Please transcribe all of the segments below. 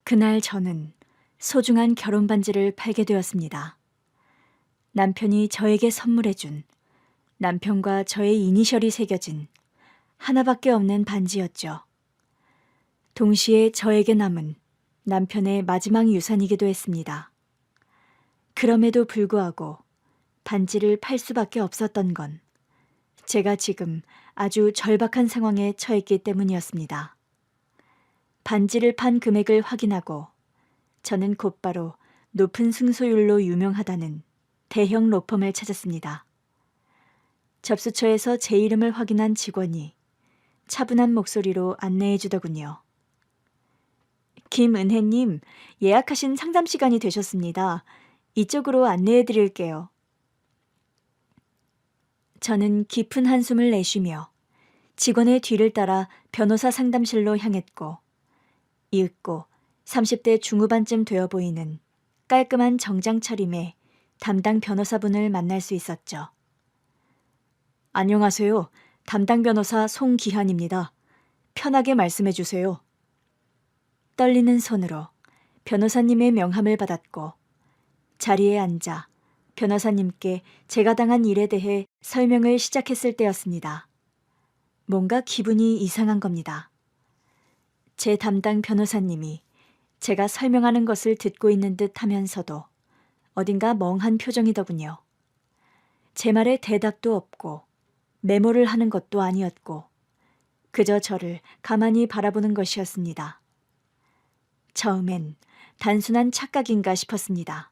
그날 저는 소중한 결혼 반지를 팔게 되었습니다. 남편이 저에게 선물해준 남편과 저의 이니셜이 새겨진 하나밖에 없는 반지였죠. 동시에 저에게 남은 남편의 마지막 유산이기도 했습니다. 그럼에도 불구하고 반지를 팔 수밖에 없었던 건 제가 지금 아주 절박한 상황에 처했기 때문이었습니다. 반지를 판 금액을 확인하고 저는 곧바로 높은 승소율로 유명하다는 대형 로펌을 찾았습니다. 접수처에서 제 이름을 확인한 직원이 차분한 목소리로 안내해 주더군요. 김은혜님, 예약하신 상담 시간이 되셨습니다. 이쪽으로 안내해 드릴게요. 저는 깊은 한숨을 내쉬며 직원의 뒤를 따라 변호사 상담실로 향했고, 이윽고 30대 중후반쯤 되어 보이는 깔끔한 정장 차림의 담당 변호사분을 만날 수 있었죠. 안녕하세요. 담당 변호사 송기현입니다. 편하게 말씀해 주세요. 떨리는 손으로 변호사님의 명함을 받았고 자리에 앉아 변호사님께 제가 당한 일에 대해 설명을 시작했을 때였습니다. 뭔가 기분이 이상한 겁니다. 제 담당 변호사님이 제가 설명하는 것을 듣고 있는 듯 하면서도 어딘가 멍한 표정이더군요. 제 말에 대답도 없고 메모를 하는 것도 아니었고 그저 저를 가만히 바라보는 것이었습니다. 처음엔 단순한 착각인가 싶었습니다.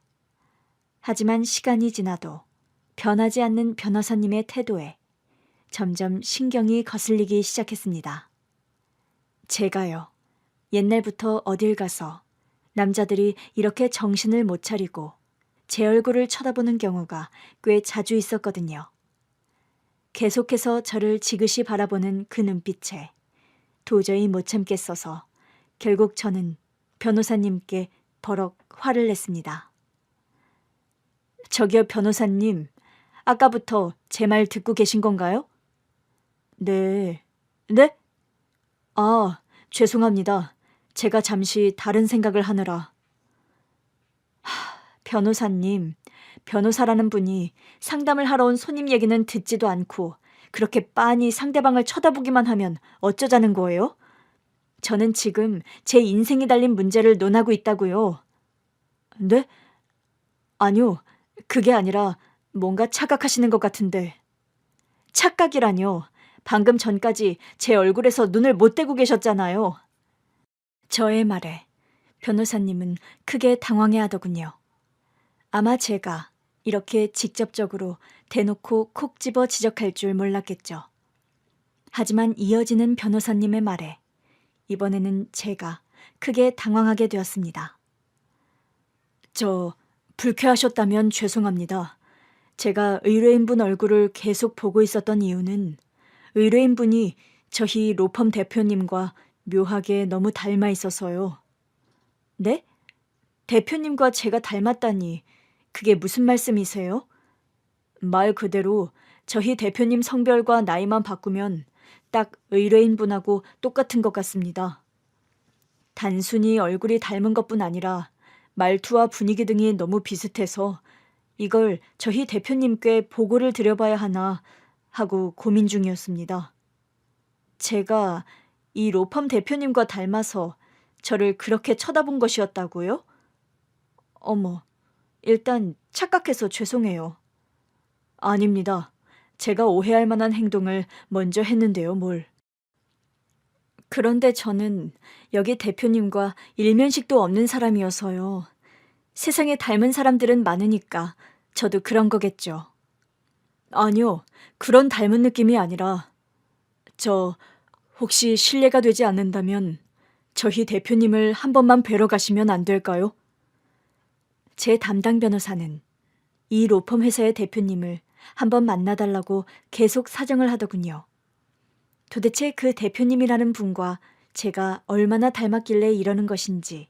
하지만 시간이 지나도 변하지 않는 변호사님의 태도에 점점 신경이 거슬리기 시작했습니다. 제가요, 옛날부터 어딜 가서 남자들이 이렇게 정신을 못 차리고 제 얼굴을 쳐다보는 경우가 꽤 자주 있었거든요. 계속해서 저를 지그시 바라보는 그 눈빛에 도저히 못 참겠어서 결국 저는 변호사님께 버럭 화를 냈습니다. 저기요 변호사님, 아까부터 제 말 듣고 계신 건가요? 네. 네? 아, 죄송합니다. 제가 잠시 다른 생각을 하느라. 변호사님, 변호사라는 분이 상담을 하러 온 손님 얘기는 듣지도 않고 그렇게 빤히 상대방을 쳐다보기만 하면 어쩌자는 거예요? 저는 지금 제 인생이 달린 문제를 논하고 있다고요. 네? 아니요, 그게 아니라 뭔가 착각하시는 것 같은데. 착각이라뇨. 방금 전까지 제 얼굴에서 눈을 못 떼고 계셨잖아요. 저의 말에 변호사님은 크게 당황해하더군요. 아마 제가 이렇게 직접적으로 대놓고 콕 집어 지적할 줄 몰랐겠죠. 하지만 이어지는 변호사님의 말에 이번에는 제가 크게 당황하게 되었습니다. 불쾌하셨다면 죄송합니다. 제가 의뢰인분 얼굴을 계속 보고 있었던 이유는 의뢰인분이 저희 로펌 대표님과 묘하게 너무 닮아 있어서요. 네? 대표님과 제가 닮았다니 그게 무슨 말씀이세요? 말 그대로 저희 대표님 성별과 나이만 바꾸면 딱 의뢰인분하고 똑같은 것 같습니다. 단순히 얼굴이 닮은 것뿐 아니라 말투와 분위기 등이 너무 비슷해서 이걸 저희 대표님께 보고를 드려봐야 하나 하고 고민 중이었습니다. 제가 이 로펌 대표님과 닮아서 저를 그렇게 쳐다본 것이었다고요? 어머, 일단 착각해서 죄송해요. 아닙니다. 제가 오해할 만한 행동을 먼저 했는데요, 뭘. 그런데 저는 여기 대표님과 일면식도 없는 사람이어서요. 세상에 닮은 사람들은 많으니까 저도 그런 거겠죠. 아니요, 그런 닮은 느낌이 아니라 혹시 실례가 되지 않는다면 저희 대표님을 한 번만 뵈러 가시면 안 될까요? 제 담당 변호사는 이 로펌 회사의 대표님을 한번 만나달라고 계속 사정을 하더군요. 도대체 그 대표님이라는 분과 제가 얼마나 닮았길래 이러는 것인지.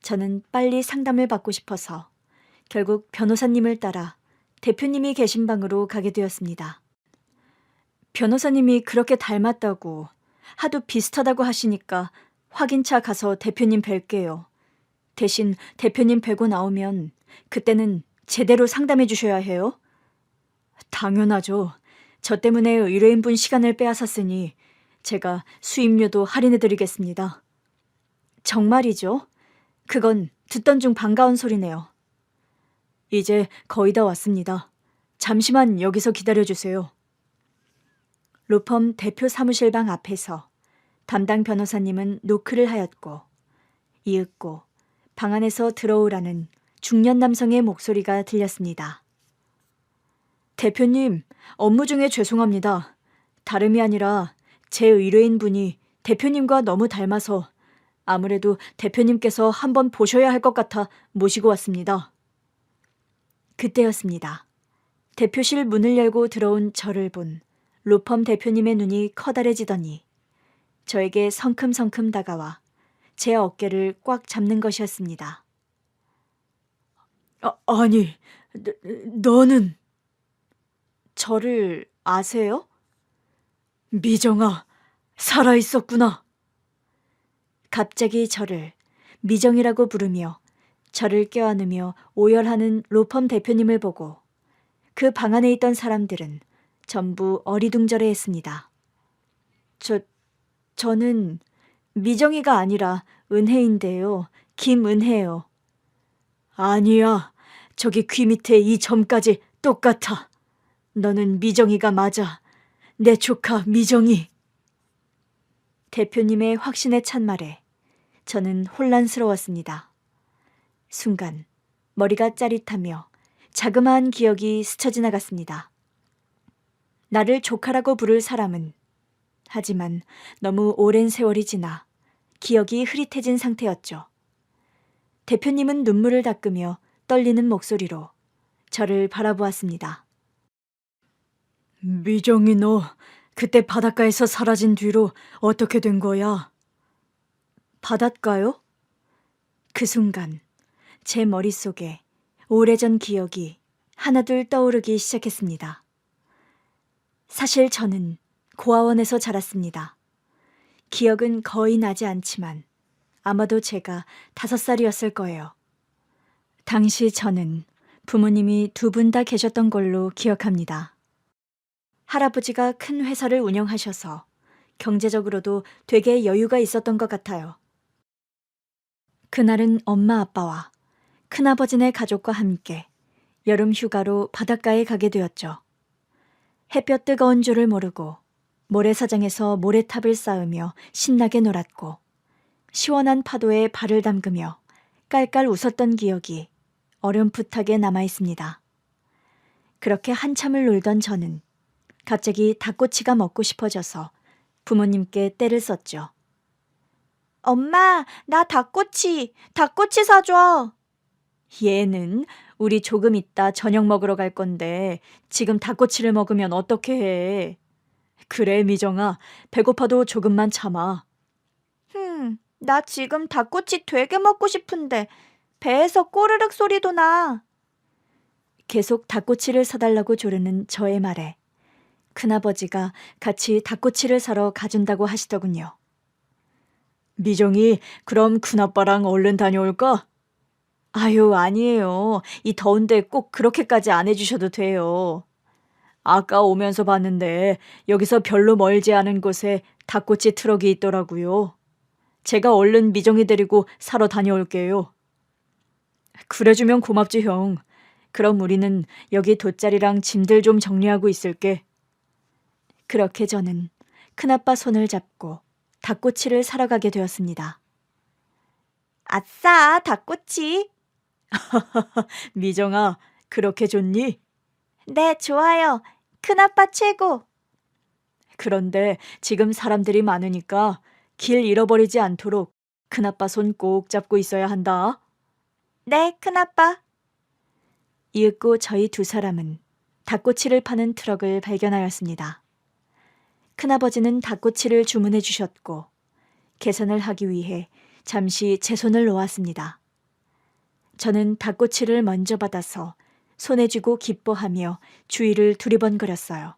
저는 빨리 상담을 받고 싶어서 결국 변호사님을 따라 대표님이 계신 방으로 가게 되었습니다. 변호사님이 그렇게 닮았다고 하도 비슷하다고 하시니까 확인차 가서 대표님 뵐게요. 대신 대표님 뵈고 나오면 그때는 제대로 상담해 주셔야 해요. 당연하죠. 저 때문에 의뢰인분 시간을 빼앗았으니 제가 수임료도 할인해 드리겠습니다. 정말이죠? 그건 듣던 중 반가운 소리네요. 이제 거의 다 왔습니다. 잠시만 여기서 기다려주세요. 로펌 대표 사무실 방 앞에서 담당 변호사님은 노크를 하였고 이윽고 방 안에서 들어오라는 중년 남성의 목소리가 들렸습니다. 대표님, 업무 중에 죄송합니다. 다름이 아니라 제 의뢰인분이 대표님과 너무 닮아서 아무래도 대표님께서 한번 보셔야 할 것 같아 모시고 왔습니다. 그때였습니다. 대표실 문을 열고 들어온 저를 본 로펌 대표님의 눈이 커다래지더니 저에게 성큼성큼 다가와 제 어깨를 꽉 잡는 것이었습니다. 아니, 너는... 저를 아세요? 미정아, 살아있었구나. 갑자기 저를 미정이라고 부르며 저를 껴안으며 오열하는 로펌 대표님을 보고 그 방 안에 있던 사람들은 전부 어리둥절해했습니다. 저는 미정이가 아니라 은혜인데요. 김은혜요. 아니야. 저기 귀 밑에 이 점까지 똑같아. 너는 미정이가 맞아. 내 조카 미정이. 대표님의 확신에 찬 말에 저는 혼란스러웠습니다. 순간 머리가 짜릿하며 자그마한 기억이 스쳐 지나갔습니다. 나를 조카라고 부를 사람은 하지만 너무 오랜 세월이 지나 기억이 흐릿해진 상태였죠. 대표님은 눈물을 닦으며 떨리는 목소리로 저를 바라보았습니다. 미정이 너 그때 바닷가에서 사라진 뒤로 어떻게 된 거야? 바닷가요? 그 순간 제 머릿속에 오래전 기억이 하나둘 떠오르기 시작했습니다. 사실 저는 고아원에서 자랐습니다. 기억은 거의 나지 않지만 아마도 제가 5살이었을 거예요. 당시 저는 부모님이 2분 다 계셨던 걸로 기억합니다. 할아버지가 큰 회사를 운영하셔서 경제적으로도 되게 여유가 있었던 것 같아요. 그날은 엄마 아빠와 큰아버지네 가족과 함께 여름 휴가로 바닷가에 가게 되었죠. 햇볕 뜨거운 줄을 모르고 모래사장에서 모래탑을 쌓으며 신나게 놀았고 시원한 파도에 발을 담그며 깔깔 웃었던 기억이 어렴풋하게 남아있습니다. 그렇게 한참을 놀던 저는 갑자기 닭꼬치가 먹고 싶어져서 부모님께 떼를 썼죠. 엄마, 나 닭꼬치 사줘. 얘는 우리 조금 있다 저녁 먹으러 갈 건데 지금 닭꼬치를 먹으면 어떻게 해. 그래, 미정아. 배고파도 조금만 참아. 나 지금 닭꼬치 되게 먹고 싶은데 배에서 꼬르륵 소리도 나. 계속 닭꼬치를 사달라고 조르는 저의 말에 큰아버지가 같이 닭꼬치를 사러 가준다고 하시더군요. 미정이, 그럼 큰아빠랑 얼른 다녀올까? 아유, 아니에요. 이 더운데 꼭 그렇게까지 안 해주셔도 돼요. 아까 오면서 봤는데 여기서 별로 멀지 않은 곳에 닭꼬치 트럭이 있더라고요. 제가 얼른 미정이 데리고 사러 다녀올게요. 그래주면 고맙지, 형. 그럼 우리는 여기 돗자리랑 짐들 좀 정리하고 있을게. 그렇게 저는 큰아빠 손을 잡고 닭꼬치를 사러 가게 되었습니다. 아싸, 닭꼬치. 미정아, 그렇게 좋니? 네, 좋아요. 큰아빠 최고. 그런데 지금 사람들이 많으니까 길 잃어버리지 않도록 큰아빠 손 꼭 잡고 있어야 한다. 네, 큰아빠. 이윽고 저희 2사람은 닭꼬치를 파는 트럭을 발견하였습니다. 큰아버지는 닭꼬치를 주문해 주셨고 계산을 하기 위해 잠시 제 손을 놓았습니다. 저는 닭꼬치를 먼저 받아서 손에 쥐고 기뻐하며 주위를 두리번거렸어요.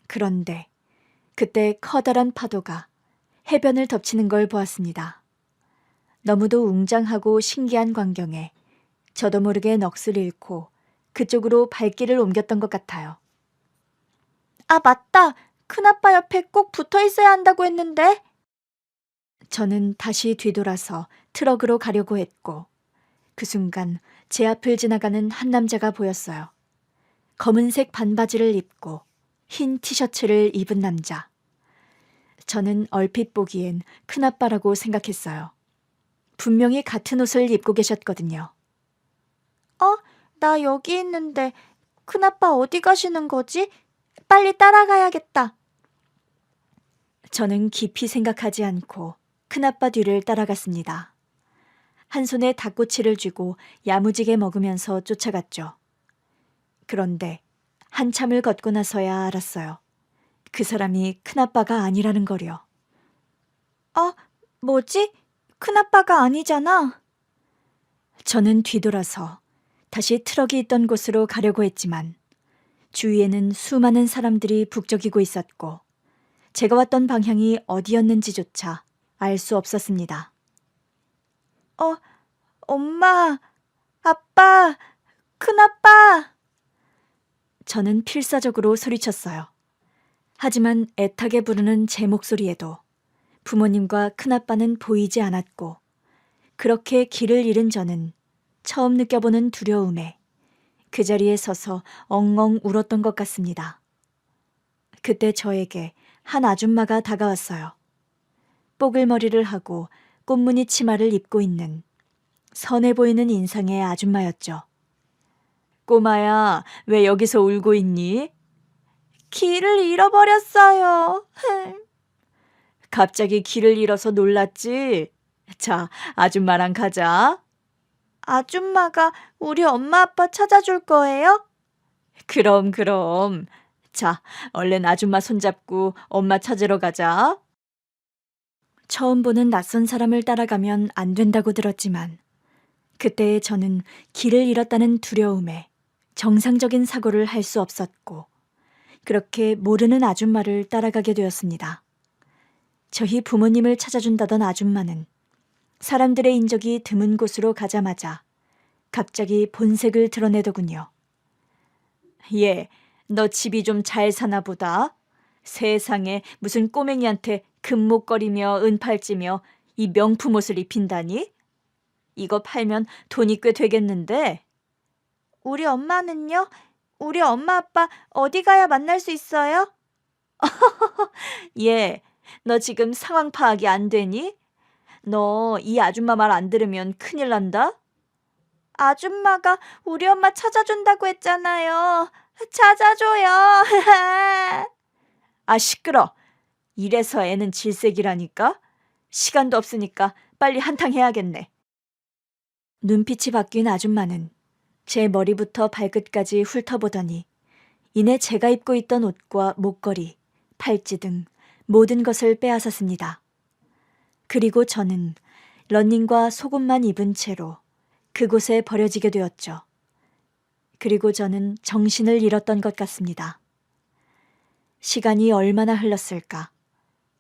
그런데 그때 커다란 파도가 해변을 덮치는 걸 보았습니다. 너무도 웅장하고 신기한 광경에 저도 모르게 넋을 잃고 그쪽으로 발길을 옮겼던 것 같아요. 아, 맞다. 큰아빠 옆에 꼭 붙어 있어야 한다고 했는데. 저는 다시 뒤돌아서 트럭으로 가려고 했고 그 순간 제 앞을 지나가는 한 남자가 보였어요. 검은색 반바지를 입고 흰 티셔츠를 입은 남자. 저는 얼핏 보기엔 큰아빠라고 생각했어요. 분명히 같은 옷을 입고 계셨거든요. 나 여기 있는데 큰아빠 어디 가시는 거지? 빨리 따라가야겠다. 저는 깊이 생각하지 않고 큰아빠 뒤를 따라갔습니다. 한 손에 닭꼬치를 쥐고 야무지게 먹으면서 쫓아갔죠. 그런데 한참을 걷고 나서야 알았어요. 그 사람이 큰아빠가 아니라는 거려. 뭐지? 큰아빠가 아니잖아. 저는 뒤돌아서 다시 트럭이 있던 곳으로 가려고 했지만 주위에는 수많은 사람들이 북적이고 있었고 제가 왔던 방향이 어디였는지조차 알 수 없었습니다. 엄마, 아빠, 큰아빠! 저는 필사적으로 소리쳤어요. 하지만 애타게 부르는 제 목소리에도 부모님과 큰아빠는 보이지 않았고 그렇게 길을 잃은 저는 처음 느껴보는 두려움에 그 자리에 서서 엉엉 울었던 것 같습니다. 그때 저에게 한 아줌마가 다가왔어요. 뽀글머리를 하고 꽃무늬 치마를 입고 있는 선해 보이는 인상의 아줌마였죠. 꼬마야, 왜 여기서 울고 있니? 길을 잃어버렸어요. 갑자기 길을 잃어서 놀랐지? 자, 아줌마랑 가자. 아줌마가 우리 엄마 아빠 찾아줄 거예요? 그럼. 자, 얼른 아줌마 손잡고 엄마 찾으러 가자. 처음 보는 낯선 사람을 따라가면 안 된다고 들었지만 그때 저는 길을 잃었다는 두려움에 정상적인 사고를 할 수 없었고 그렇게 모르는 아줌마를 따라가게 되었습니다. 저희 부모님을 찾아준다던 아줌마는 사람들의 인적이 드문 곳으로 가자마자 갑자기 본색을 드러내더군요. 얘, 너 집이 좀 잘 사나 보다. 세상에 무슨 꼬맹이한테 금목걸이며 은팔찌며 이 명품 옷을 입힌다니? 이거 팔면 돈이 꽤 되겠는데? 우리 엄마는요? 우리 엄마 아빠 어디 가야 만날 수 있어요? 얘, 너 지금 상황 파악이 안 되니? 너 이 아줌마 말 안 들으면 큰일 난다? 아줌마가 우리 엄마 찾아준다고 했잖아요. 찾아줘요. 아, 시끄러. 이래서 애는 질색이라니까? 시간도 없으니까 빨리 한탕 해야겠네. 눈빛이 바뀐 아줌마는 제 머리부터 발끝까지 훑어보더니 이내 제가 입고 있던 옷과 목걸이, 팔찌 등 모든 것을 빼앗았습니다. 그리고 저는 러닝과 속옷만 입은 채로 그곳에 버려지게 되었죠. 그리고 저는 정신을 잃었던 것 같습니다. 시간이 얼마나 흘렀을까?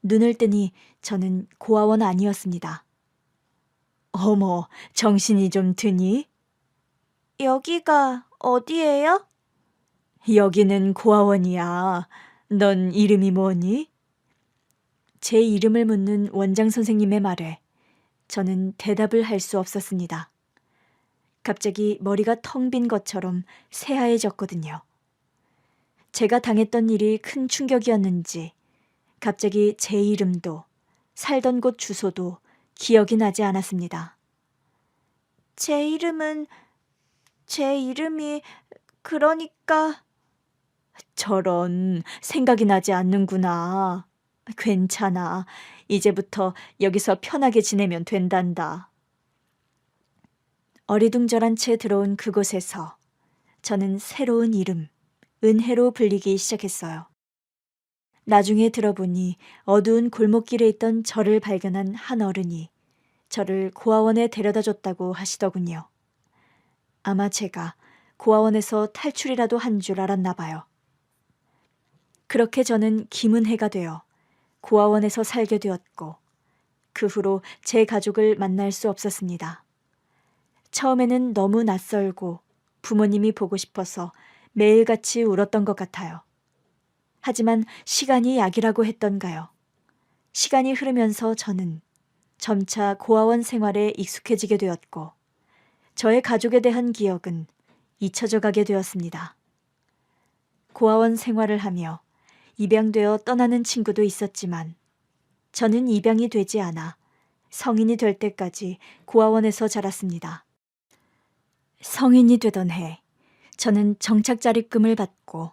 눈을 뜨니 저는 고아원 아니었습니다. 어머, 정신이 좀 드니? 여기가 어디예요? 여기는 고아원이야. 넌 이름이 뭐니? 제 이름을 묻는 원장 선생님의 말에 저는 대답을 할 수 없었습니다. 갑자기 머리가 텅 빈 것처럼 새하얘졌거든요. 제가 당했던 일이 큰 충격이었는지 갑자기 제 이름도 살던 곳 주소도 기억이 나지 않았습니다. 제 이름이 그러니까... 저런, 생각이 나지 않는구나. 괜찮아. 이제부터 여기서 편하게 지내면 된단다. 어리둥절한 채 들어온 그곳에서 저는 새로운 이름, 은혜로 불리기 시작했어요. 나중에 들어보니 어두운 골목길에 있던 저를 발견한 한 어른이 저를 고아원에 데려다 줬다고 하시더군요. 아마 제가 고아원에서 탈출이라도 한 줄 알았나 봐요. 그렇게 저는 김은혜가 되어 고아원에서 살게 되었고 그 후로 제 가족을 만날 수 없었습니다. 처음에는 너무 낯설고 부모님이 보고 싶어서 매일같이 울었던 것 같아요. 하지만 시간이 약이라고 했던가요. 시간이 흐르면서 저는 점차 고아원 생활에 익숙해지게 되었고 저의 가족에 대한 기억은 잊혀져 가게 되었습니다. 고아원 생활을 하며 입양되어 떠나는 친구도 있었지만 저는 입양이 되지 않아 성인이 될 때까지 고아원에서 자랐습니다. 성인이 되던 해 저는 정착자립금을 받고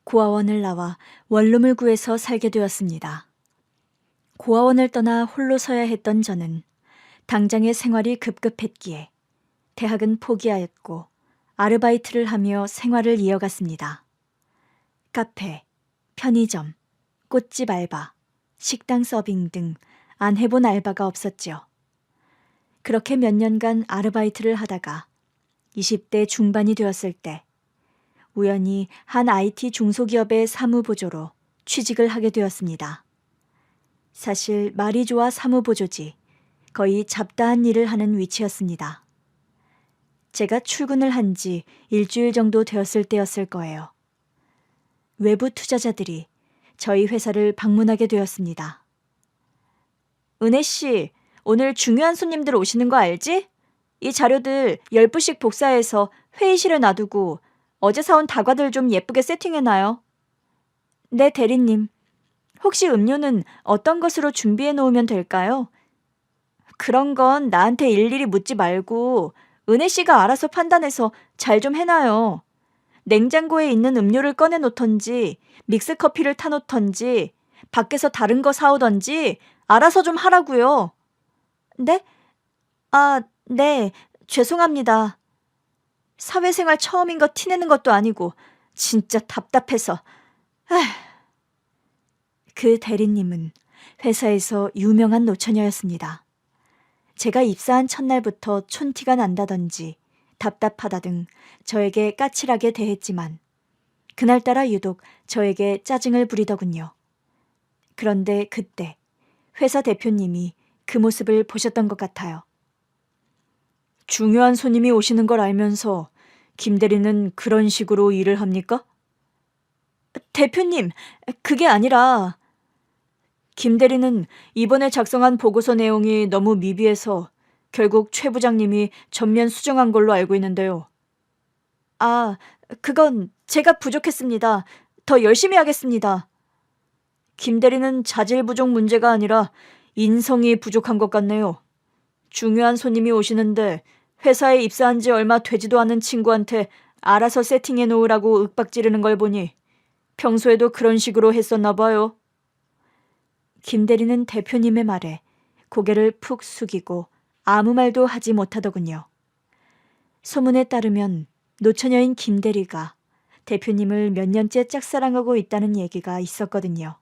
고아원을 나와 원룸을 구해서 살게 되었습니다. 고아원을 떠나 홀로 서야 했던 저는 당장의 생활이 급급했기에 대학은 포기하였고 아르바이트를 하며 생활을 이어갔습니다. 카페, 편의점, 꽃집 알바, 식당 서빙 등 안 해본 알바가 없었죠. 그렇게 몇 년간 아르바이트를 하다가 20대 중반이 되었을 때 우연히 한 IT 중소기업의 사무보조로 취직을 하게 되었습니다. 사실 말이 좋아 사무보조지 거의 잡다한 일을 하는 위치였습니다. 제가 출근을 한 지 일주일 정도 되었을 때였을 거예요. 외부 투자자들이 저희 회사를 방문하게 되었습니다. 은혜 씨, 오늘 중요한 손님들 오시는 거 알지? 이 자료들 10부씩 복사해서 회의실에 놔두고 어제 사온 다과들 좀 예쁘게 세팅해놔요. 네, 대리님. 혹시 음료는 어떤 것으로 준비해 놓으면 될까요? 그런 건 나한테 일일이 묻지 말고 은혜 씨가 알아서 판단해서 잘 좀 해놔요. 냉장고에 있는 음료를 꺼내 놓던지 믹스커피를 타놓던지 밖에서 다른 거 사오던지 알아서 좀 하라고요. 네? 아, 네. 죄송합니다. 사회생활 처음인 거 티내는 것도 아니고 진짜 답답해서. 에휴. 그 대리님은 회사에서 유명한 노처녀였습니다. 제가 입사한 첫날부터 촌티가 난다든지 답답하다 등 저에게 까칠하게 대했지만 그날따라 유독 저에게 짜증을 부리더군요. 그런데 그때 회사 대표님이 그 모습을 보셨던 것 같아요. 중요한 손님이 오시는 걸 알면서 김 대리는 그런 식으로 일을 합니까? 대표님, 그게 아니라 김 대리는 이번에 작성한 보고서 내용이 너무 미비해서 결국 최 부장님이 전면 수정한 걸로 알고 있는데요. 아, 그건 제가 부족했습니다. 더 열심히 하겠습니다. 김 대리는 자질 부족 문제가 아니라 인성이 부족한 것 같네요. 중요한 손님이 오시는데 회사에 입사한 지 얼마 되지도 않은 친구한테 알아서 세팅해 놓으라고 윽박지르는 걸 보니 평소에도 그런 식으로 했었나 봐요. 김 대리는 대표님의 말에 고개를 푹 숙이고 아무 말도 하지 못하더군요. 소문에 따르면 노처녀인 김 대리가 대표님을 몇 년째 짝사랑하고 있다는 얘기가 있었거든요.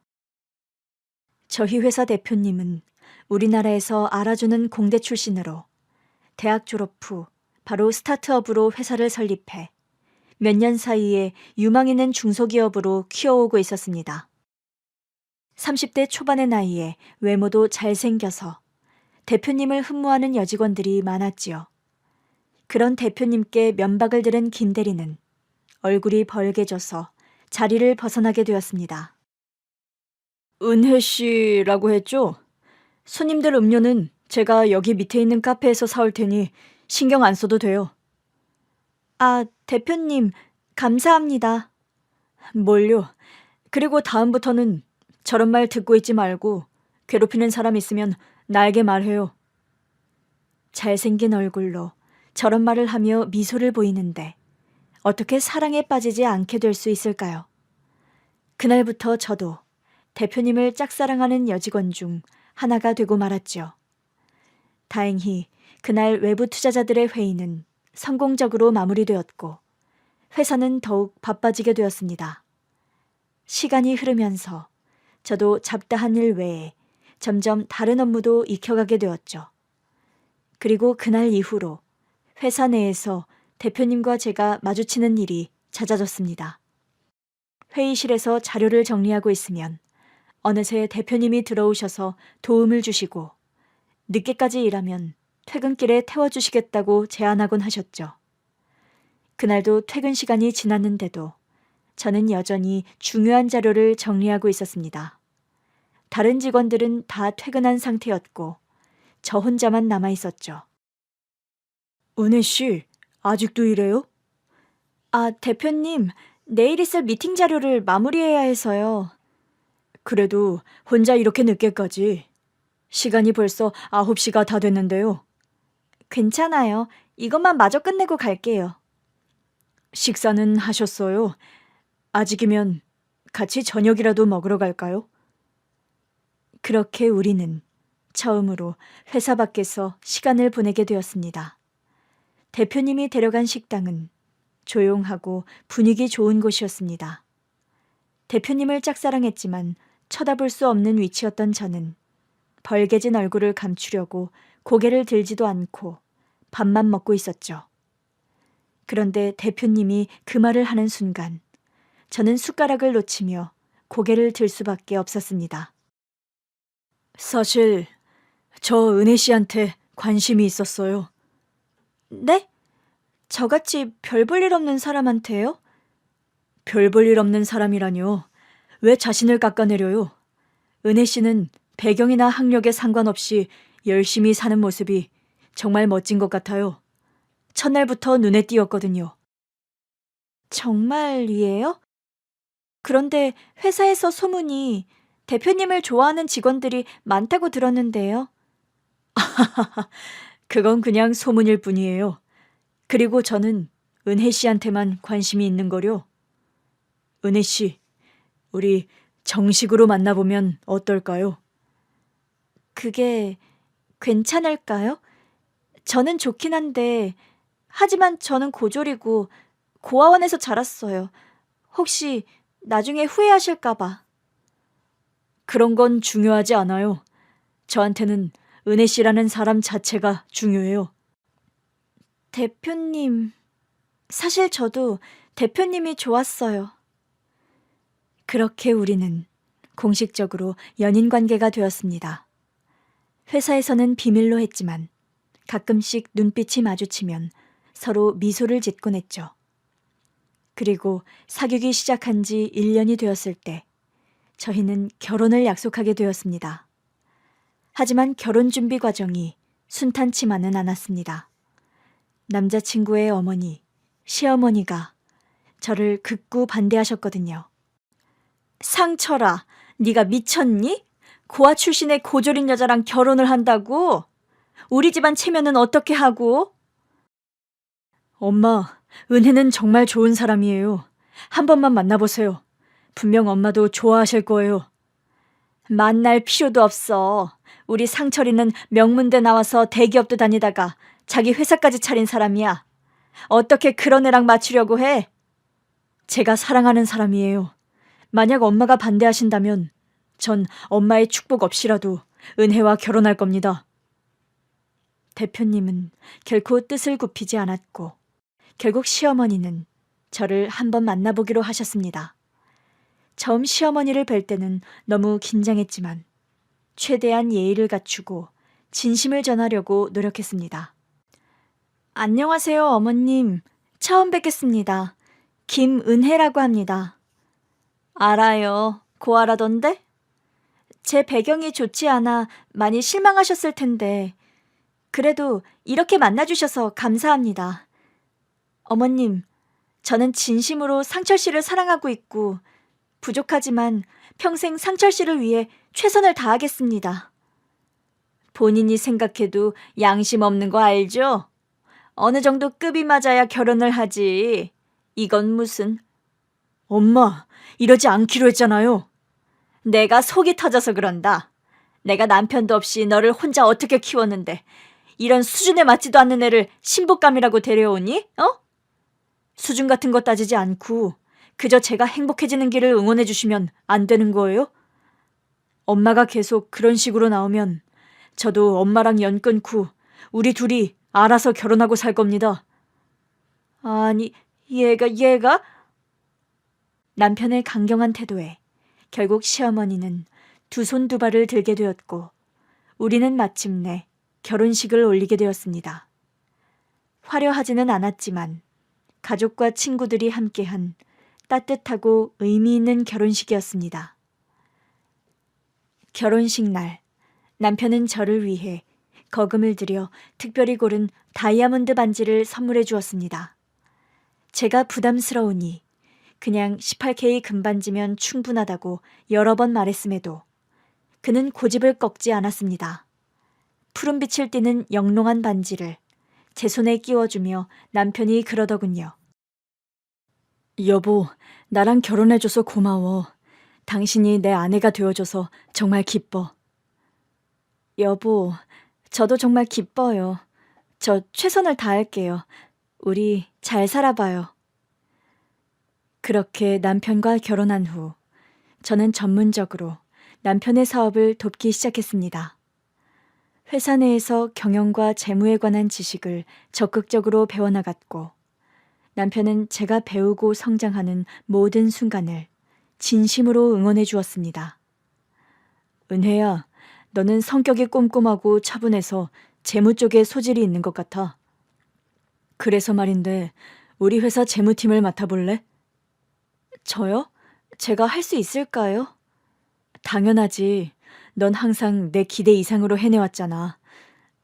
저희 회사 대표님은 우리나라에서 알아주는 공대 출신으로 대학 졸업 후 바로 스타트업으로 회사를 설립해 몇 년 사이에 유망 있는 중소기업으로 키워오고 있었습니다. 30대 초반의 나이에 외모도 잘생겨서 대표님을 흠모하는 여직원들이 많았지요. 그런 대표님께 면박을 들은 김 대리는 얼굴이 벌개져서 자리를 벗어나게 되었습니다. 은혜 씨라고 했죠? 손님들 음료는 제가 여기 밑에 있는 카페에서 사올 테니 신경 안 써도 돼요. 아, 대표님, 감사합니다. 뭘요? 그리고 다음부터는 저런 말 듣고 있지 말고 괴롭히는 사람 있으면 나에게 말해요. 잘생긴 얼굴로 저런 말을 하며 미소를 보이는데 어떻게 사랑에 빠지지 않게 될 수 있을까요? 그날부터 저도 대표님을 짝사랑하는 여직원 중 하나가 되고 말았죠. 다행히 그날 외부 투자자들의 회의는 성공적으로 마무리되었고 회사는 더욱 바빠지게 되었습니다. 시간이 흐르면서 저도 잡다한 일 외에 점점 다른 업무도 익혀가게 되었죠. 그리고 그날 이후로 회사 내에서 대표님과 제가 마주치는 일이 잦아졌습니다. 회의실에서 자료를 정리하고 있으면 어느새 대표님이 들어오셔서 도움을 주시고 늦게까지 일하면 퇴근길에 태워주시겠다고 제안하곤 하셨죠. 그날도 퇴근 시간이 지났는데도 저는 여전히 중요한 자료를 정리하고 있었습니다. 다른 직원들은 다 퇴근한 상태였고 저 혼자만 남아 있었죠. 은혜 씨, 아직도 이래요? 아, 대표님, 내일 있을 미팅 자료를 마무리해야 해서요. 그래도 혼자 이렇게 늦게까지. 시간이 벌써 9시가 다 됐는데요. 괜찮아요. 이것만 마저 끝내고 갈게요. 식사는 하셨어요? 아직이면 같이 저녁이라도 먹으러 갈까요? 그렇게 우리는 처음으로 회사 밖에서 시간을 보내게 되었습니다. 대표님이 데려간 식당은 조용하고 분위기 좋은 곳이었습니다. 대표님을 짝사랑했지만 쳐다볼 수 없는 위치였던 저는 벌개진 얼굴을 감추려고 고개를 들지도 않고 밥만 먹고 있었죠. 그런데 대표님이 그 말을 하는 순간 저는 숟가락을 놓치며 고개를 들 수밖에 없었습니다. 사실 저 은혜 씨한테 관심이 있었어요. 네? 저같이 별 볼 일 없는 사람한테요? 별 볼 일 없는 사람이라뇨. 왜 자신을 깎아내려요? 은혜 씨는 배경이나 학력에 상관없이 열심히 사는 모습이 정말 멋진 것 같아요. 첫날부터 눈에 띄었거든요. 정말이에요? 그런데 회사에서 소문이 대표님을 좋아하는 직원들이 많다고 들었는데요. 그건 그냥 소문일 뿐이에요. 그리고 저는 은혜 씨한테만 관심이 있는 거요. 은혜 씨, 우리 정식으로 만나보면 어떨까요? 그게 괜찮을까요? 저는 좋긴 한데, 하지만 저는 고졸이고 고아원에서 자랐어요. 혹시 나중에 후회하실까봐. 그런 건 중요하지 않아요. 저한테는 은혜 씨라는 사람 자체가 중요해요. 대표님, 사실 저도 대표님이 좋았어요. 그렇게 우리는 공식적으로 연인 관계가 되었습니다. 회사에서는 비밀로 했지만 가끔씩 눈빛이 마주치면 서로 미소를 짓곤 했죠. 그리고 사귀기 시작한 지 1년이 되었을 때 저희는 결혼을 약속하게 되었습니다. 하지만 결혼 준비 과정이 순탄치만은 않았습니다. 남자친구의 어머니, 시어머니가 저를 극구 반대하셨거든요. 상철아, 네가 미쳤니? 고아 출신의 고졸인 여자랑 결혼을 한다고? 우리 집안 체면은 어떻게 하고? 엄마, 은혜는 정말 좋은 사람이에요. 한 번만 만나보세요. 분명 엄마도 좋아하실 거예요. 만날 필요도 없어. 우리 상철이는 명문대 나와서 대기업도 다니다가 자기 회사까지 차린 사람이야. 어떻게 그런 애랑 맞추려고 해? 제가 사랑하는 사람이에요. 만약 엄마가 반대하신다면 전 엄마의 축복 없이라도 은혜와 결혼할 겁니다. 대표님은 결코 뜻을 굽히지 않았고 결국 시어머니는 저를 한번 만나보기로 하셨습니다. 처음 시어머니를 뵐 때는 너무 긴장했지만 최대한 예의를 갖추고 진심을 전하려고 노력했습니다. 안녕하세요, 어머님. 처음 뵙겠습니다. 김은혜라고 합니다. 알아요. 고아라던데? 제 배경이 좋지 않아 많이 실망하셨을 텐데 그래도 이렇게 만나주셔서 감사합니다. 어머님, 저는 진심으로 상철 씨를 사랑하고 있고 부족하지만 평생 상철 씨를 위해 최선을 다하겠습니다. 본인이 생각해도 양심 없는 거 알죠? 어느 정도 급이 맞아야 결혼을 하지. 이건 무슨... 엄마, 이러지 않기로 했잖아요. 내가 속이 터져서 그런다. 내가 남편도 없이 너를 혼자 어떻게 키웠는데 이런 수준에 맞지도 않는 애를 신부감이라고 데려오니? 수준 같은 거 따지지 않고 그저 제가 행복해지는 길을 응원해 주시면 안 되는 거예요? 엄마가 계속 그런 식으로 나오면 저도 엄마랑 연 끊고 우리 둘이 알아서 결혼하고 살 겁니다. 아니, 얘가? 남편의 강경한 태도에 결국 시어머니는 두 손 두 발을 들게 되었고 우리는 마침내 결혼식을 올리게 되었습니다. 화려하지는 않았지만 가족과 친구들이 함께한 따뜻하고 의미 있는 결혼식이었습니다. 결혼식 날, 남편은 저를 위해 거금을 들여 특별히 고른 다이아몬드 반지를 선물해 주었습니다. 제가 부담스러우니 그냥 18K 금반지면 충분하다고 여러 번 말했음에도 그는 고집을 꺾지 않았습니다. 푸른빛을 띠는 영롱한 반지를 제 손에 끼워주며 남편이 그러더군요. 여보, 나랑 결혼해줘서 고마워. 당신이 내 아내가 되어줘서 정말 기뻐. 여보, 저도 정말 기뻐요. 저 최선을 다할게요. 우리 잘 살아봐요. 그렇게 남편과 결혼한 후 저는 전문적으로 남편의 사업을 돕기 시작했습니다. 회사 내에서 경영과 재무에 관한 지식을 적극적으로 배워나갔고 남편은 제가 배우고 성장하는 모든 순간을 진심으로 응원해 주었습니다. 은혜야, 너는 성격이 꼼꼼하고 차분해서 재무 쪽에 소질이 있는 것 같아. 그래서 말인데 우리 회사 재무팀을 맡아볼래? 저요? 제가 할 수 있을까요? 당연하지. 넌 항상 내 기대 이상으로 해내왔잖아.